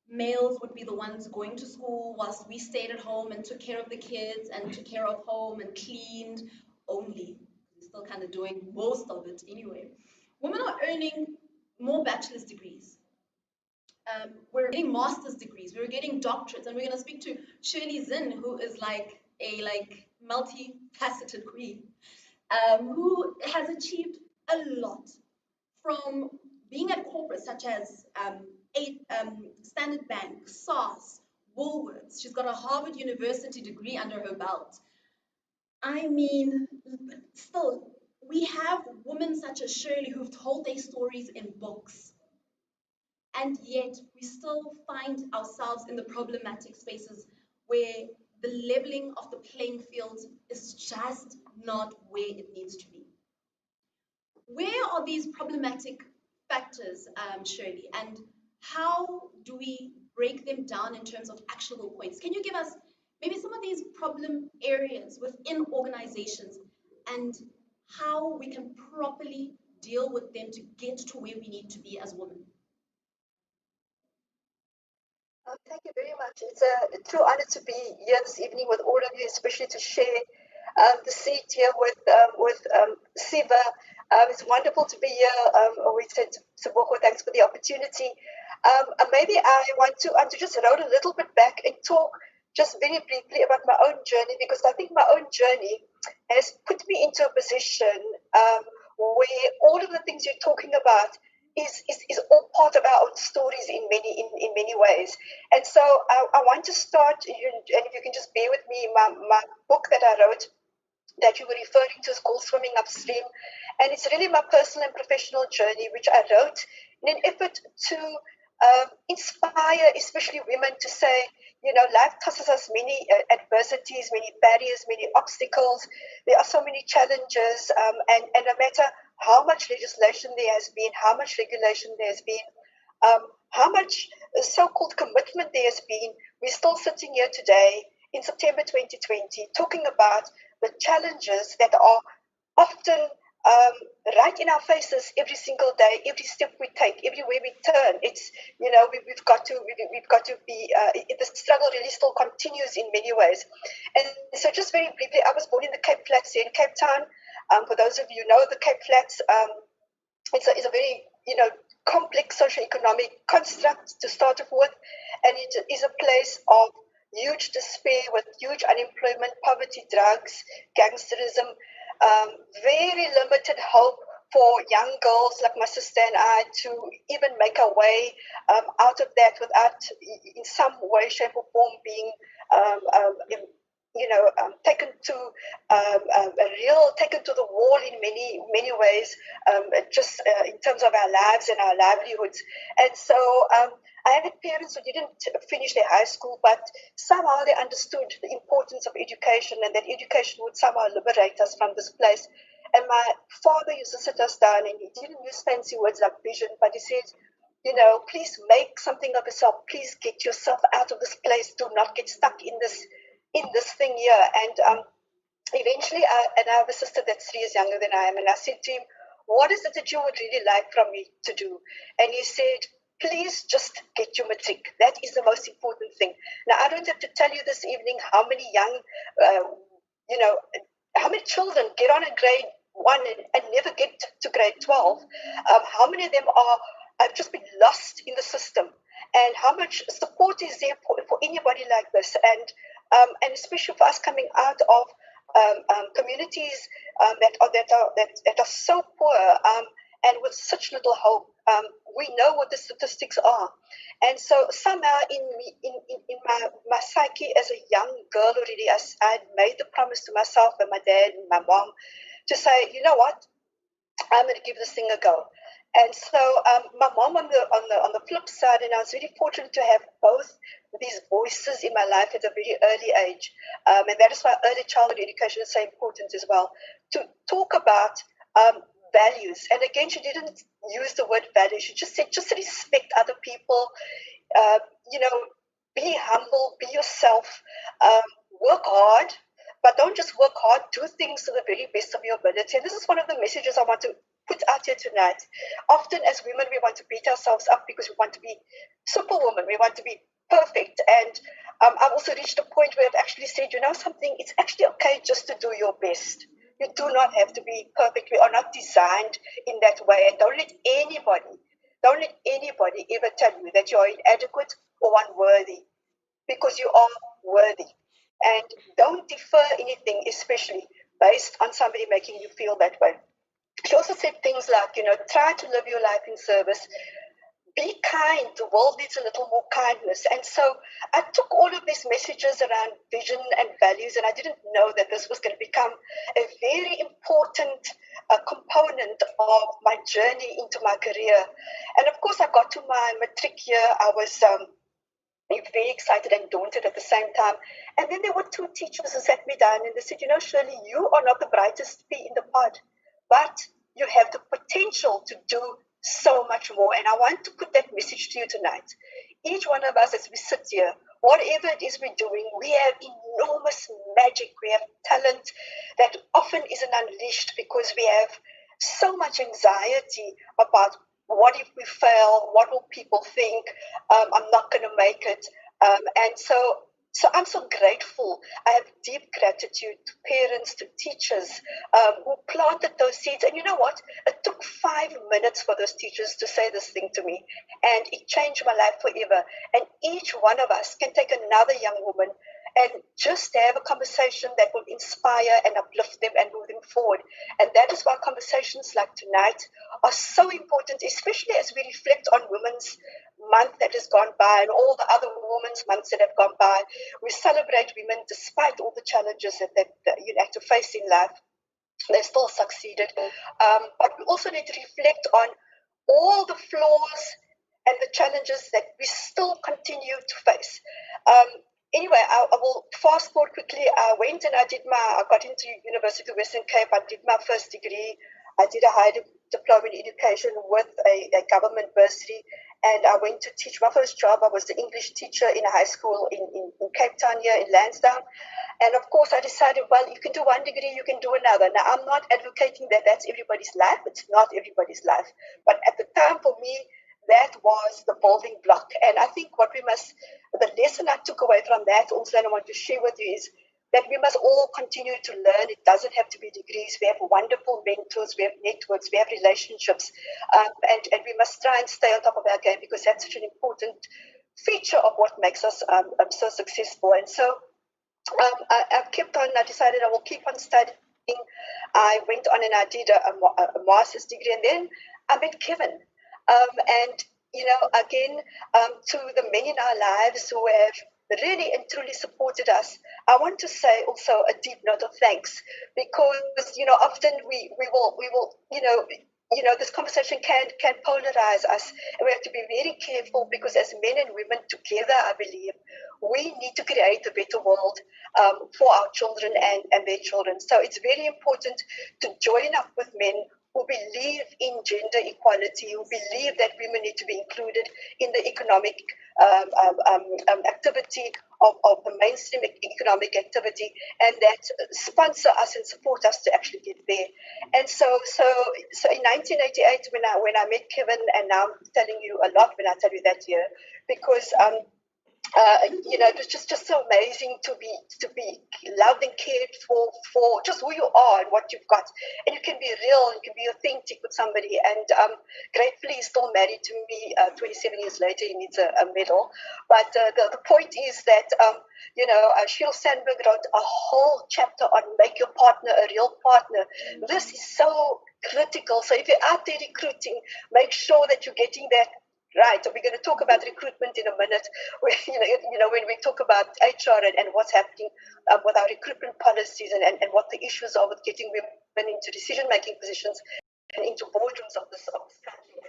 males would be the ones going to school whilst we stayed at home and took care of the kids and took care of home and cleaned only. We're still kind of doing most of it anyway. Women are earning more bachelor's degrees. We're getting master's degrees. We're getting doctorates, and we're going to speak to Shirley Zinn, who is like a multifaceted queen, who has achieved a lot from being at corporates such as Standard Bank, SARS, Woolworths. She's got a Harvard University degree under her belt. I mean, still, we have women such as Shirley who've told their stories in books. And yet, we still find ourselves in the problematic spaces where the leveling of the playing field is just not where it needs to be. Where are these problematic factors, Shirley, and how do we break them down in terms of actionable points? Can you give us maybe some of these problem areas within organizations and how we can properly deal with them to get to where we need to be as women? Thank you very much. It's a true honor to be here this evening with all of you, especially to share the seat here with Siva. It's wonderful to be here. We said Saboko, thanks for the opportunity. Maybe I want to just roll a little bit back and talk just very briefly about my own journey, because I think my own journey has put me into a position where all of the things you're talking about is all part of our own stories in many ways. And so I want to start, and if you can just bear with me, my book that I wrote that you were referring to is called Swimming Upstream. And it's really my personal and professional journey, which I wrote in an effort to inspire, especially women, to say, life tosses us many adversities, many barriers, many obstacles. There are so many challenges, and no matter how much legislation there has been, how much regulation there has been, how much so-called commitment there has been, we're still sitting here today in September 2020 talking about the challenges that are often right in our faces every single day, every step we take, everywhere we turn. It's we've got to be. The struggle really still continues in many ways. And so, just very briefly, I was born in the Cape Flats here in Cape Town. For those of you who know the Cape Flats, it's a very complex socio-economic construct to start off with, and it is a place of huge despair with huge unemployment, poverty, drugs, gangsterism, very limited hope for young girls like my sister and I to even make our way out of that without, in some way, shape, or form, being taken to taken to the wall in many ways, just in terms of our lives and our livelihoods. And so I had parents who didn't finish their high school, but somehow they understood the importance of education, and that education would somehow liberate us from this place. And my father used to sit us down, and he didn't use fancy words like vision, but he said, please make something of yourself. Please get yourself out of this place. Do not get stuck in this thing here. And eventually, I have a sister that's 3 years younger than I am, and I said to him, what is it that you would really like from me to do? And he said, please just get your matric. That is the most important thing. Now, I don't have to tell you this evening how many how many children get on in grade 1 and never get to grade 12. How many of them have just been lost in the system, and how much support is there for anybody like this, and especially for us coming out of communities that are so poor, and with such little hope. We know what the statistics are, and so somehow in my psyche as a young girl already, I had made the promise to myself and my dad and my mom to say, you know what, I'm going to give this thing a go. And so my mom on the flip side, and I was really fortunate to have both these voices in my life at a very early age, and that is why early childhood education is so important as well, to talk about values. And again, she didn't use the word values. She just said, just respect other people, uh, you know, be humble, be yourself, work hard, but don't just work hard, do things to the very best of your ability. And this is one of the messages I want to put out here tonight. Often as women, we want to beat ourselves up because we want to be superwoman, we want to be perfect. And I've also reached a point where I've actually said, you know something, it's actually okay just to do your best. You do not have to be perfect. We are not designed in that way. And don't let anybody ever tell you that you are inadequate or unworthy, because you are worthy. And don't defer anything, especially based on somebody making you feel that way. She also said things like, try to live your life in service. Be kind. The world needs a little more kindness. And so I took all of these messages around vision and values, and I didn't know that this was going to become a very important component of my journey into my career. And of course, I got to my matric year. I was very excited and daunted at the same time. And then there were two teachers who sat me down and they said, Shirley, you are not the brightest pea in the pod, but you have the potential to do so much more. And I want to put that message to you tonight. Each one of us, as we sit here, whatever it is we're doing, we have enormous magic. We have talent that often isn't unleashed because we have so much anxiety about what if we fail? What will people think? I'm not going to make it. And so I'm so grateful. I have deep gratitude to parents, to teachers who planted those seeds. And you know what? It took 5 minutes for those teachers to say this thing to me, and it changed my life forever. And each one of us can take another young woman and just have a conversation that will inspire and uplift them and move them forward. And that is why conversations like tonight are so important, especially as we reflect on Women's Month that has gone by and all the other Women's Months that have gone by. We celebrate women despite all the challenges that you have to face in life. They still succeeded. But we also need to reflect on all the flaws and the challenges that we still continue to face. Um, anyway, I will fast forward quickly. I got into University of Western Cape. I did my first degree. I did a higher diploma in education with a government bursary. And I went to teach. My first job, I was the English teacher in a high school in Cape Town here in Lansdowne. And of course, I decided, well, you can do one degree, you can do another. Now, I'm not advocating that that's everybody's life. It's not everybody's life. But at the time, for me, that was the building block. And I think the lesson I took away from that also, and I want to share with you, is that we must all continue to learn. It doesn't have to be degrees. We have wonderful mentors, we have networks, we have relationships, and we must try and stay on top of our game because that's such an important feature of what makes us so successful. And so I've kept on. I decided I will keep on studying. I went on and I did a master's degree, and then I met Kevin. And again, to the men in our lives who have really and truly supported us, I want to say also a deep note of thanks because often we will this conversation can polarize us, and we have to be very careful because as men and women together, I believe we need to create a better world for our children and their children. So it's very important to join up with men who believe in gender equality, who believe that women need to be included in the economic activity of the mainstream economic activity, and that sponsor us and support us to actually get there. And so in 1988, when I met Kevin, and now I'm telling you a lot when I tell you that year, because it was just so amazing to be loved and cared for just who you are and what you've got, and you can be real, you can be authentic with somebody. And gratefully, he's still married to me. 27 years later, he needs a medal. But the point is that Sheryl Sandberg wrote a whole chapter on make your partner a real partner. This is so critical. So if you're out there recruiting, make sure that you're getting that right. So we're going to talk about recruitment in a minute. When we talk about HR and what's happening with our recruitment policies and what the issues are with getting women into decision-making positions and into boardrooms of this country.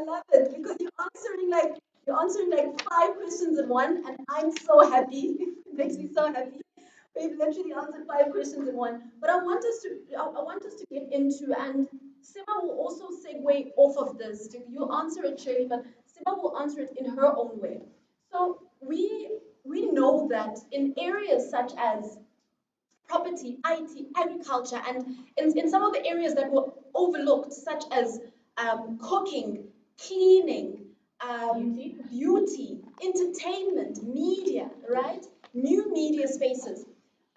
I love it because you're answering like five questions in one, and I'm so happy. It makes me so happy. We've literally answered five questions in one. But I want us to get into, and Sima will also segue off of this. You'll answer it, Shirley, but Sima will answer it in her own way. So we know that in areas such as property, IT, agriculture, and in some of the areas that were overlooked, such as cooking, cleaning, beauty, entertainment, media, right? New media spaces.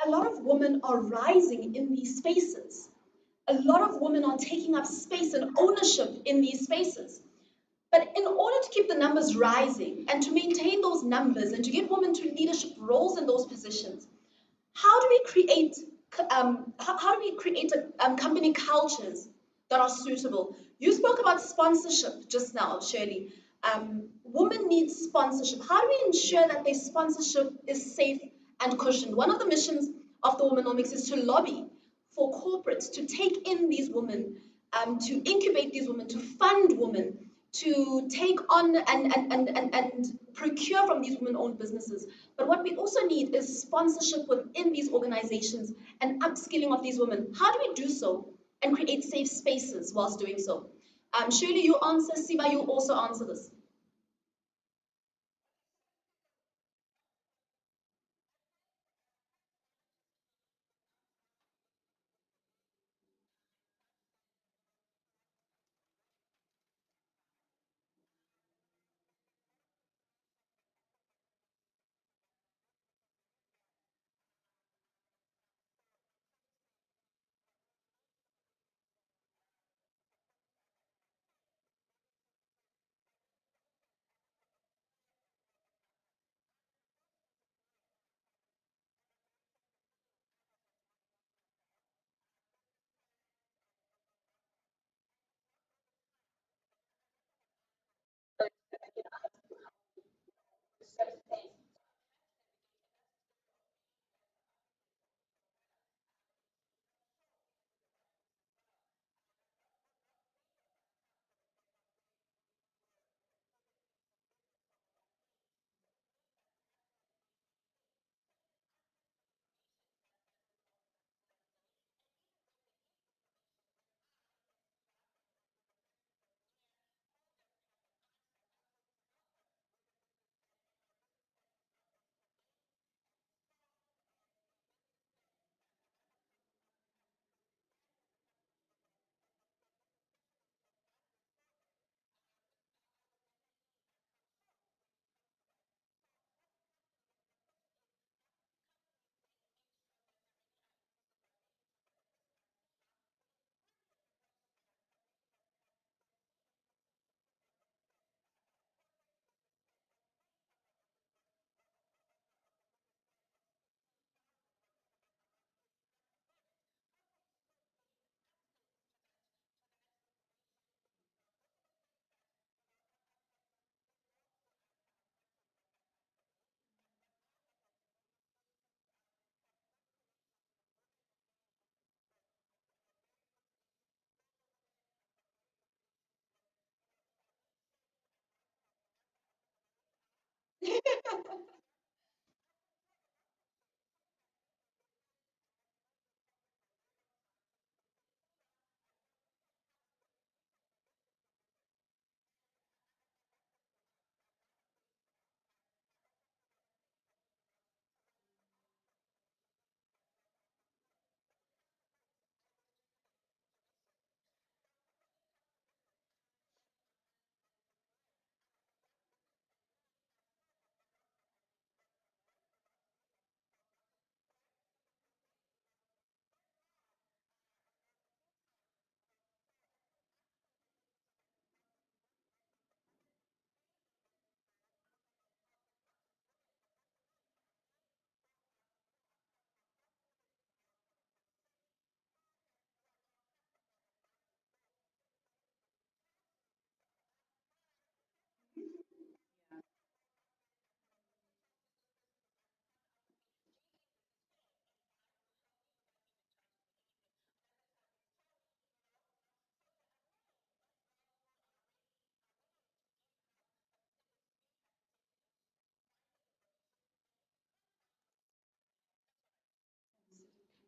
A lot of women are rising in these spaces. A lot of women are taking up space and ownership in these spaces. But in order to keep the numbers rising and to maintain those numbers and to get women to leadership roles in those positions, how do we create how do we create company cultures that are suitable? You spoke about sponsorship just now, Shirley. Women need sponsorship. How do we ensure that their sponsorship is safe and cushioned? One of the missions of the Womenomics is to lobby for corporates to take in these women, to incubate these women, to fund women, to take on and procure from these women-owned businesses. But what we also need is sponsorship within these organizations and upskilling of these women. How do we do so and create safe spaces whilst doing so? Shirley, you answer. Siba, you also answer this.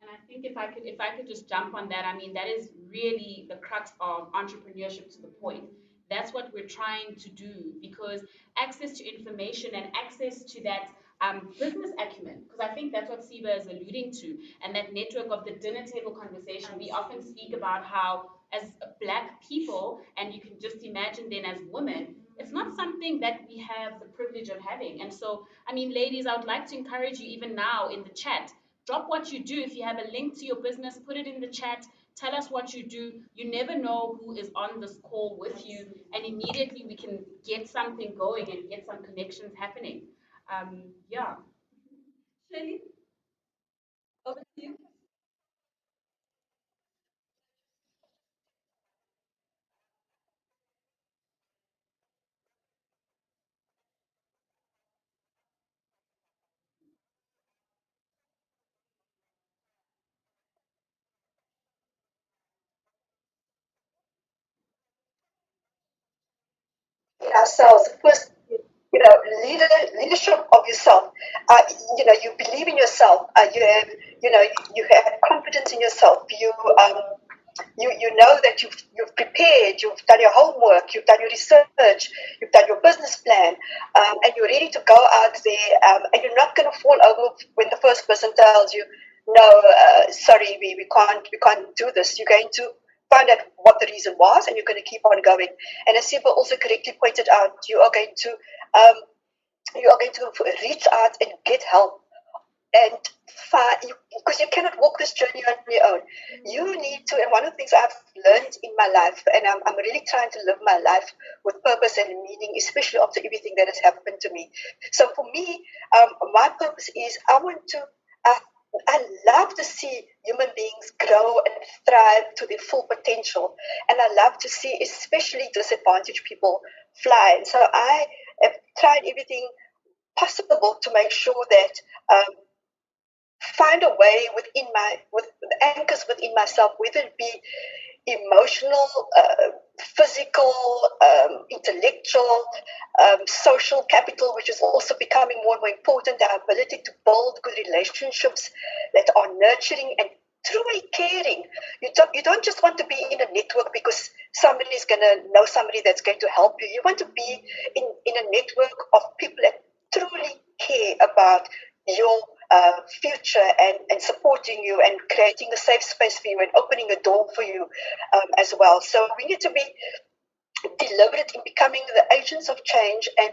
And I think if I could just jump on that, I mean that is really the crux of entrepreneurship to the point. That's what we're trying to do because access to information and access to that business acumen, because I think that's what Siba is alluding to, and that network of the dinner table conversation. We often speak about how, as Black people, and you can just imagine then as women, it's not something that we have the privilege of having. And so, I mean, ladies, I would like to encourage you even now in the chat. Drop what you do. If you have a link to your business, put it in the chat. Tell us what you do. You never know who is on this call with you, and immediately we can get something going and get some connections happening. Yeah. Shirley, over to you. In ourselves. First, leadership of yourself. You believe in yourself. You have confidence in yourself. You know that you've prepared, you've done your homework, you've done your research, you've done your business plan, and you're ready to go out there. And you're not going to fall over when the first person tells you, "No, sorry, we can't do this." You're going to find out what the reason was, and you're going to keep on going. And as Siba also correctly pointed out, um, you are going to reach out and get help and because you cannot walk this journey on your own. You need to, and one of the things I've learned in my life, and I'm really trying to live my life with purpose and meaning, especially after everything that has happened to me. So for me, my purpose is uh, I love to see human beings grow and thrive to their full potential. And I love to see, especially disadvantaged people, fly. And so I have tried everything possible to make sure that um, find a way with the anchors within myself, whether it be emotional, physical, intellectual, social capital, which is also becoming more and more important. Our ability to build good relationships that are nurturing and truly caring. You don't just want to be in a network because somebody is going to know somebody that's going to help you. You want to be in a network of people that truly care about your future and supporting you and creating a safe space for you and opening a door for you as well. So we need to be deliberate in becoming the agents of change and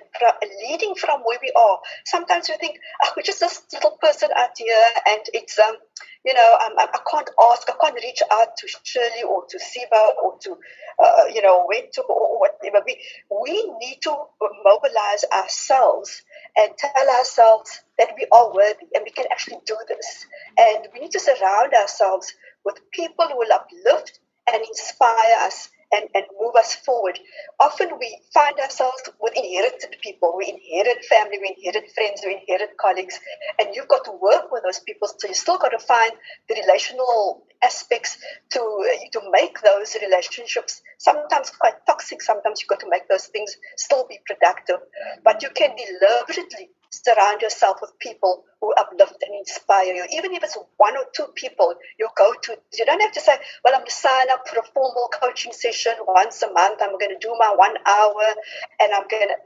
leading from where we are. Sometimes we think, we're just this little person out here, and it's I can't ask, I can't reach out to Shirley or to Siba or to where to or whatever. We need to mobilize ourselves and tell ourselves that we are worthy and we can actually do this. And we need to surround ourselves with people who will uplift and inspire us and move us forward. Often we find ourselves with inherited people. We inherit family, we inherit friends, we inherit colleagues, and you've got to work with those people. So you still got to find the relational aspects to make those relationships sometimes quite toxic. Sometimes you've got to make those things still be productive. But you can deliberately surround yourself with people who uplift and inspire you. Even if it's one or two people you go to, you don't have to say, well, I'm going to sign up for a formal coaching session once a month. I'm going to do my 1 hour and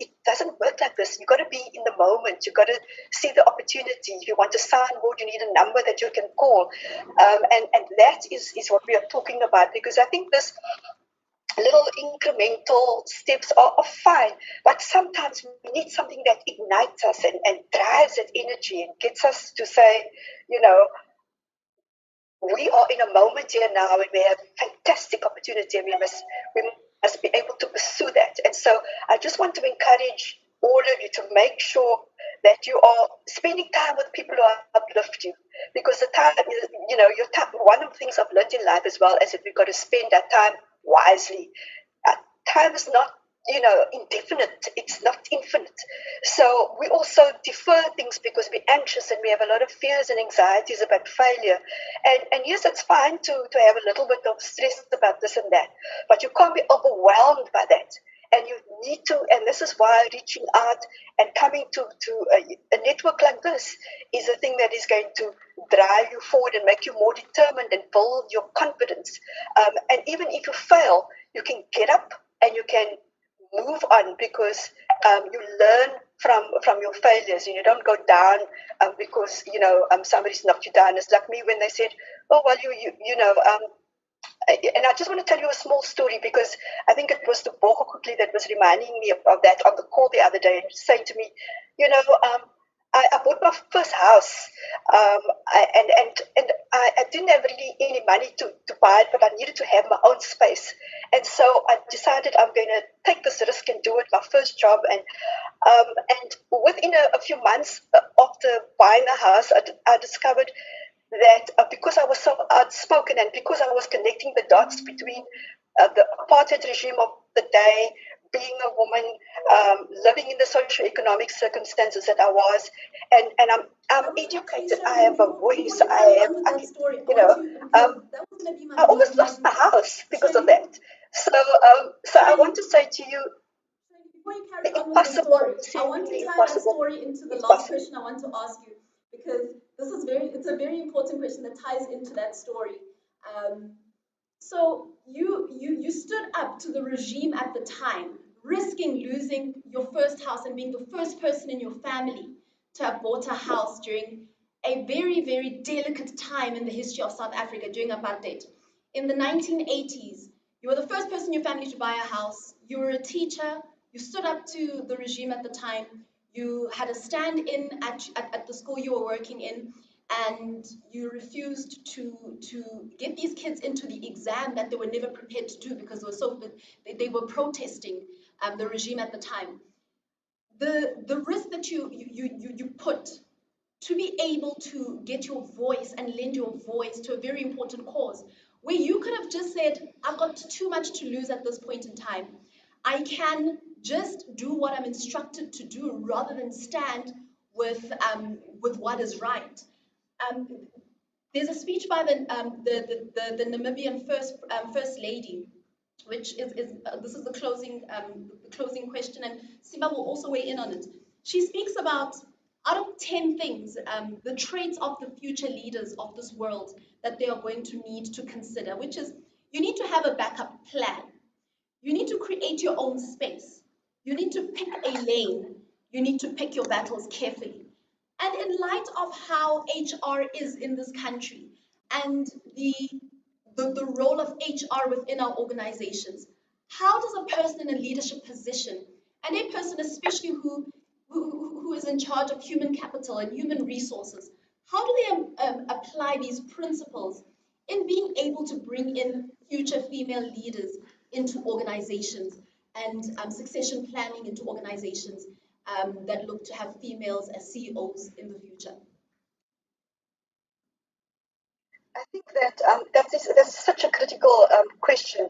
it doesn't work like this. You've got to be in the moment. You've got to see the opportunity. If you want to sign board, you need a number that you can call. And that is what we are talking about, because I think this little incremental steps are fine, but sometimes we need something that ignites us and drives that energy and gets us to say, you know, we are in a moment here now and we have fantastic opportunity and we must be able to pursue that. And so I just want to encourage all of you to make sure that you are spending time with people who uplift you, because the time, your time, one of the things I've learned in life as well is that we've got to spend our time wisely. Time is not indefinite, it's not infinite. So we also defer things because we're anxious and we have a lot of fears and anxieties about failure. And yes, it's fine to have a little bit of stress about this and that, but you can't be overwhelmed by that And you need to, and this is why reaching out and coming to a network like this is a thing that is going to drive you forward and make you more determined and build your confidence. And even if you fail, you can get up and you can move on, because you learn from your failures, and you don't go down because somebody's knocked you down. It's like me when they said, "Oh well, and I just want to tell you a small story, because I think it was the Boko quickly that was reminding me of that on the call the other day, saying to me, I bought my first house, and I didn't have really any money to buy it, but I needed to have my own space. And so I decided I'm going to take this risk and do it, my first job. And within a few months after buying the house, I discovered that because I was so outspoken and because I was connecting the dots between the apartheid regime of the day, being a woman, living in the socioeconomic circumstances that I was, and I'm educated. I have a voice. I almost lost my house because of that. So I want to say to you, before you carry on with the story, I want to tie that story into the last question I want to ask you, because it's a very important question that ties into that story. So you stood up to the regime at the time, risking losing your first house and being the first person in your family to have bought a house during a very, very delicate time in the history of South Africa during apartheid. In the 1980s, you were the first person in your family to buy a house. You were a teacher. You stood up to the regime at the time. You had a stand-in at the school you were working in, and you refused to get these kids into the exam that they were never prepared to do because they were protesting the regime at the time. The risk that you put to be able to get your voice and lend your voice to a very important cause, where you could have just said, I've got too much to lose at this point in time. I can just do what I'm instructed to do rather than stand with what is right. There's a speech by the Namibian first lady, which is this is the closing question, and Sima will also weigh in on it. She speaks about, out of 10 things, the traits of the future leaders of this world that they are going to need to consider, which is, you need to have a backup plan. You need to create your own space. You need to pick a lane. You need to pick your battles carefully. And in light of how HR is in this country and the role of HR within our organizations, how does a person in a leadership position, and a person especially who is in charge of human capital and human resources, how do they apply these principles in being able to bring in future female leaders into organizations and succession planning into organizations that look to have females as CEOs in the future? I think that that's such a critical question.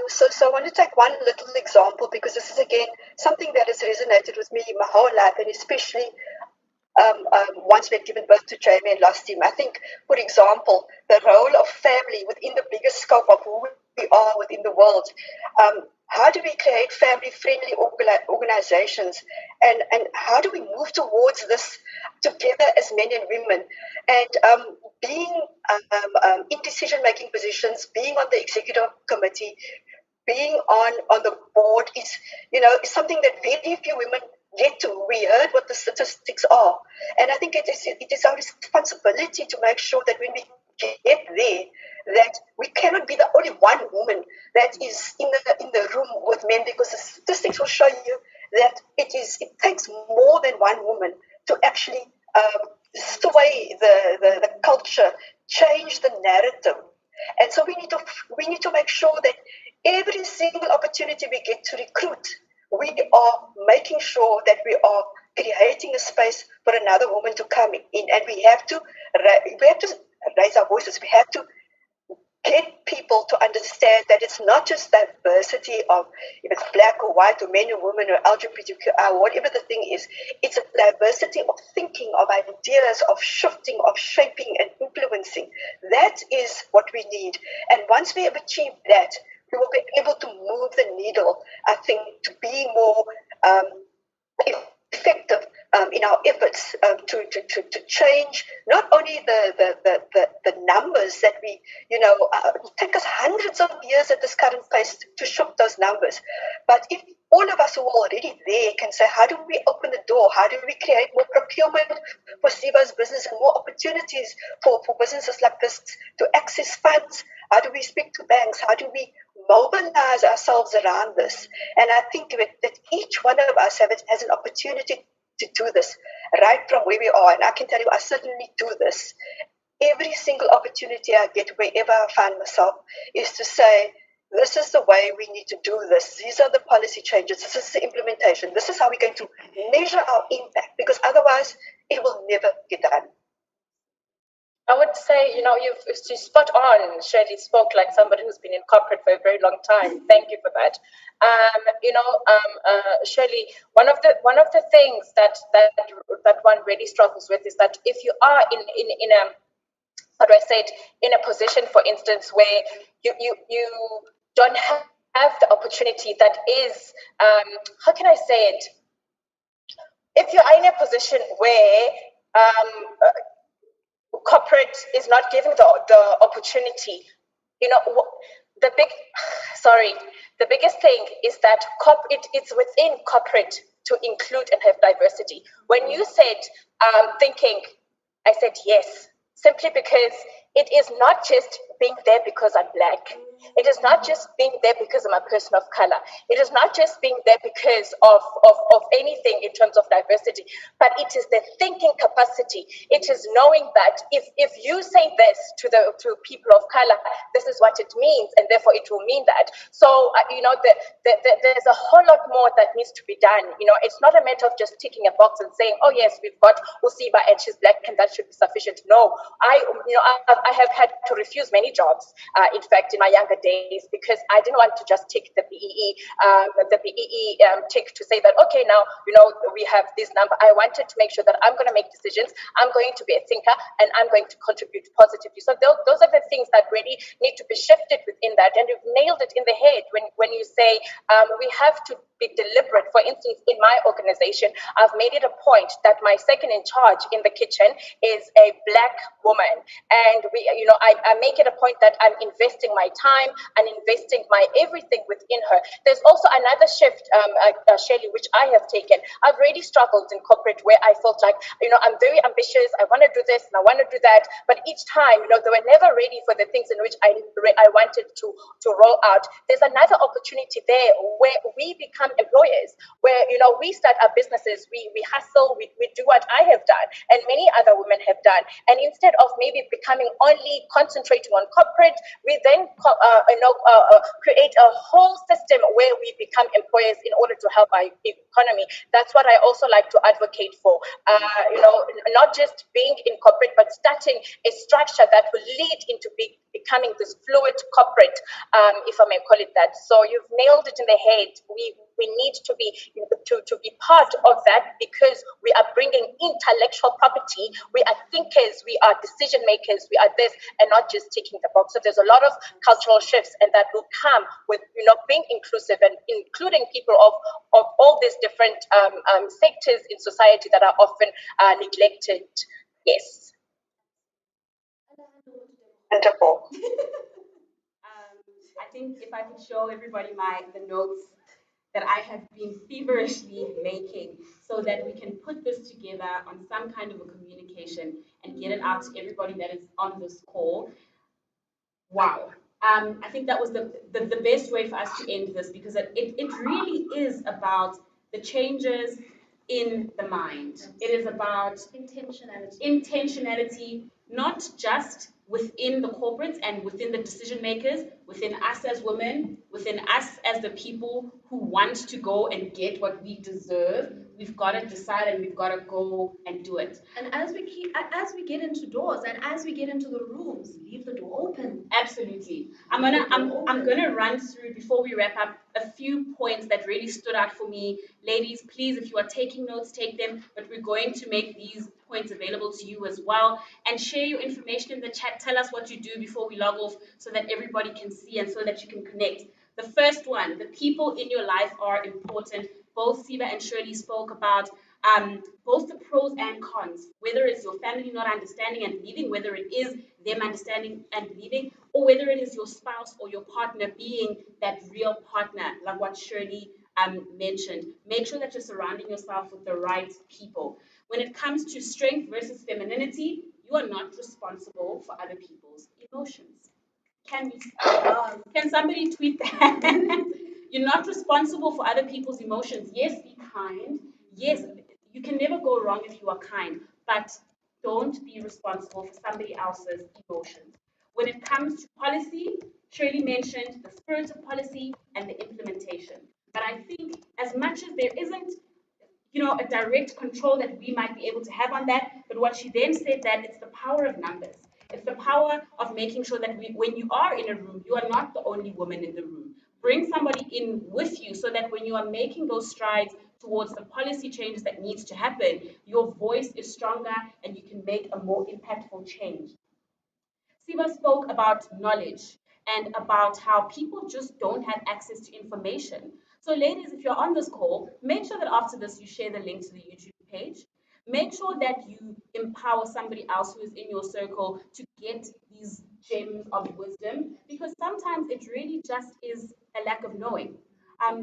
So I want to take one little example, because this is again something that has resonated with me my whole life, and especially once we'd given birth to Jamie and lost him. I think, for example, the role of family within the bigger scope of who we are within the world. How do we create family-friendly organizations, and how do we move towards this together as men and women? And being in decision-making positions, being on the executive committee, being on the board is something that very few women get to. We heard what the statistics are, and I think it is our responsibility to make sure that when we get there, that we cannot be the only one woman that is in the room with men, because the statistics will show you that it takes more than one woman to actually sway the culture, change the narrative. And so we need to make sure that every single opportunity we get to recruit, we are making sure that we are creating a space for another woman to come in, and we have to raise our voices. We have to get people to understand that it's not just diversity of if it's black or white or men or women or LGBTQI, whatever the thing is. It's a diversity of thinking, of ideas, of shifting, of shaping and influencing. That is what we need. And once we have achieved that, we will be able to move the needle, I think, to be more effective in our efforts to change not only the numbers that we, take us hundreds of years at this current pace to shift those numbers, but if all of us who are already there can say, how do we open the door? How do we create more procurement for Siva's business and more opportunities for businesses like this to access funds? How do we speak to banks? How do we mobilize ourselves around this? And I think that each one of us has an opportunity to do this right from where we are. And I can tell you, I certainly do this. Every single opportunity I get wherever I find myself is to say, this is the way we need to do this. These are the policy changes. This is the implementation. This is how we're going to measure our impact, because otherwise it will never get done. I would say, you're spot on. Shirley spoke like somebody who's been in corporate for a very long time. Thank you for that. Shirley, one of the things that one really struggles with is that if you are in a, how do I say it, in a position, for instance, where you don't have the opportunity that is, how can I say it? If you are in a position where corporate is not giving the opportunity, the biggest thing is that it's within corporate to include and have diversity. When you said thinking, I said yes, simply because it is not just being there because I'm Black. It is not just being there because I'm a person of color. It is not just being there because of anything in terms of diversity, but it is the thinking capacity. It is knowing that if you say this to people of color, this is what it means, and therefore it will mean that. So, there's a whole lot more that needs to be done. It's not a matter of just ticking a box and saying, oh yes, we've got Usiba and she's Black and that should be sufficient. No, I have had to refuse many jobs, in fact, in my younger days, because I didn't want to just tick the BEE tick to say that, okay, now, we have this number. I wanted to make sure that I'm going to make decisions. I'm going to be a thinker and I'm going to contribute positively. So those are the things that really need to be shifted within that. And you've nailed it in the head when you say we have to be deliberate. For instance, in my organization, I've made it a point that my second in charge in the kitchen is a Black woman. And I make it a point that I'm investing my time and investing my everything within her. There's also another shift, Shirley, which I have taken. I've really struggled in corporate where I felt like, I'm very ambitious. I want to do this and I want to do that. But each time, they were never ready for the things in which I wanted to roll out. There's another opportunity there where we become employers, where, we start our businesses, we hustle, we do what I have done and many other women have done. And instead of maybe becoming only concentrating on corporate, we then create a whole system where we become employers in order to help our economy. That's what I also like to advocate for. Not just being in corporate, but starting a structure that will lead into becoming this fluid corporate, if I may call it that. So you've nailed it in the head. We need to be part of that, because we are bringing intellectual property. We are thinkers. We are decision makers. We are this, and not just ticking the box. So there's a lot of cultural shifts, and that will come with being inclusive and including people of all these different sectors in society that are often neglected. Yes. Wonderful. I think if I could show everybody the notes that I have been feverishly making, so that we can put this together on some kind of a communication and get it out to everybody that is on this call. Wow. I think that was the best way for us to end this, because it really is about the changes in the mind. It is about intentionality, not just within the corporates and within the decision makers, within us as women, within us as the people who want to go and get what we deserve, we've got to decide and we've got to go and do it. And as we get into doors and as we get into the rooms, leave the door open. Absolutely. I'm gonna run through before we wrap up a few points that really stood out for me. Ladies, please, if you are taking notes, take them. But we're going to make these points available to you as well. And share your information in the chat. Tell us what you do before we log off, so that everybody can see and so that you can connect. The first one: the people in your life are important. Both Siba and Shirley spoke about both the pros and cons, whether it's your family not understanding and leaving, whether it is them understanding and leaving, or whether it is your spouse or your partner being that real partner, like what Shirley mentioned. Make sure that you're surrounding yourself with the right people. When it comes to strength versus femininity, you are not responsible for other people's emotions. Can somebody tweet that? You're not responsible for other people's emotions. Yes, be kind. Yes, you can never go wrong if you are kind, but don't be responsible for somebody else's emotions. When it comes to policy, Shirley mentioned the spirit of policy and the implementation. But I think as much as there isn't a direct control that we might be able to have on that. But what she then said, that it's the power of numbers. It's the power of making sure that when you are in a room, you are not the only woman in the room. Bring somebody in with you so that when you are making those strides towards the policy changes that needs to happen, your voice is stronger and you can make a more impactful change. Siba spoke about knowledge and about how people just don't have access to information. So, ladies, if you're on this call, make sure that after this you share the link to the YouTube page. Make sure that you empower somebody else who is in your circle to get these gems of wisdom, because sometimes it really just is a lack of knowing.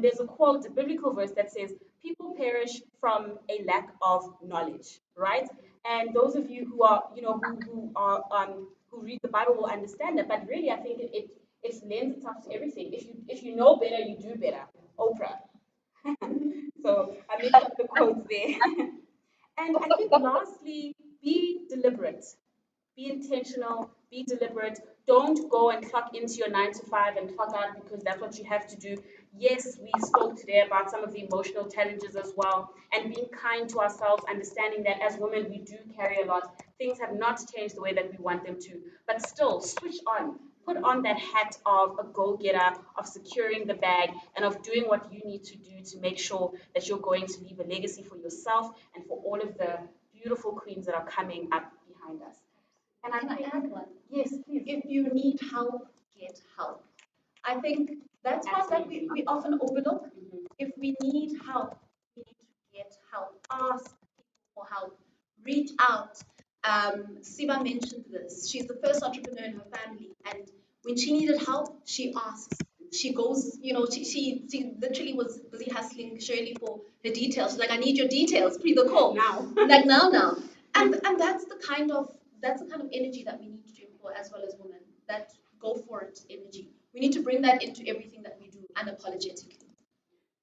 There's a quote, a biblical verse that says, "People perish from a lack of knowledge," right? And those of you who are, who read the Bible will understand that. But really, I think it lends itself to everything. If you know better, you do better. Oprah. So I made up the quotes there. And I think lastly, be deliberate. Be intentional, be deliberate. Don't go and clock into your 9 to 5 and clock out because that's what you have to do. Yes, we spoke today about some of the emotional challenges as well, and being kind to ourselves, understanding that as women we do carry a lot. Things have not changed the way that we want them to, but still switch on. Put on that hat of a go-getter, of securing the bag, and of doing what you need to do to make sure that you're going to leave a legacy for yourself and for all of the beautiful queens that are coming up behind us. And Can I add one? Yes, please. If you need help, get help. I think that's one that we often overlook. If we need help, we need to get help. Ask people for help. Reach out. Siba mentioned this. She's the first entrepreneur in her family, and when she needed help, she asks. She goes, she literally was busy hustling Shirley for her details. She's like, I need your details, pre the call. Now. Like now. And that's the kind of energy that we need to employ as well as women. That go for it energy. We need to bring that into everything that we do unapologetically.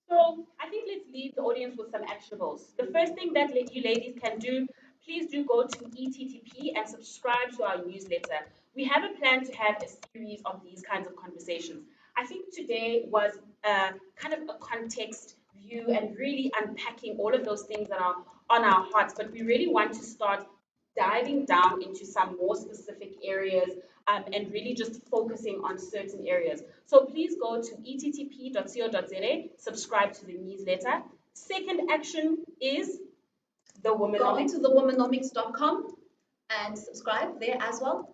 So I think let's leave the audience with some actionables. The first thing that you ladies can do, please do go to ETTP and subscribe to our newsletter. We have a plan to have a series of these kinds of conversations. I think today was kind of a context view and really unpacking all of those things that are on our hearts, but we really want to start diving down into some more specific areas and really just focusing on certain areas. So please go to ettp.co.za, subscribe to the newsletter. Second action is the Womanomics. Go into thewomanomics.com and subscribe there as well.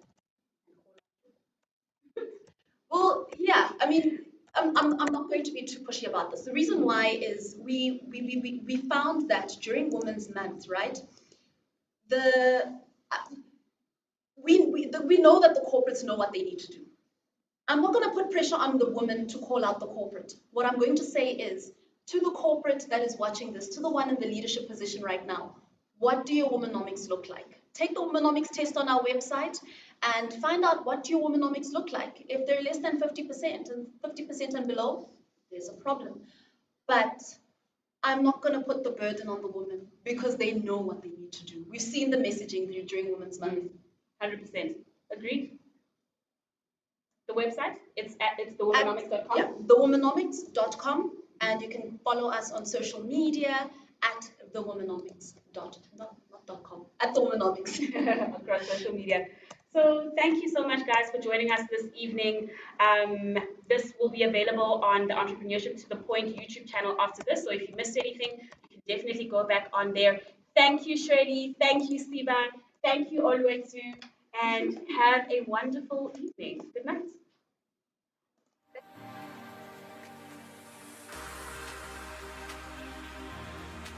Well, yeah, I mean, I'm not going to be too pushy about this. The reason why is we found that during Women's Month, right? We know that the corporates know what they need to do. I'm not going to put pressure on the woman to call out the corporate. What I'm going to say is, to the corporate that is watching this, to the one in the leadership position right now, what do your womanomics look like? Take the womanomics test on our website and find out what your womanomics look like. If they're less than 50% and 50% and below, there's a problem. But I'm not going to put the burden on the women because they know what they need to do. We've seen the messaging during Women's Month. 100%. Agreed? The website, it's thewomanomics.com? Yeah, thewomanomics.com, and you can follow us on social media at thewomanomics.com, at thewomanomics across social media. So thank you so much, guys, for joining us this evening. This will be available on the Entrepreneurship to the Point YouTube channel after this. So if you missed anything, you can definitely go back on there. Thank you, Shirley. Thank you, Siba. Thank you, Olwetu. And have a wonderful evening. Good night.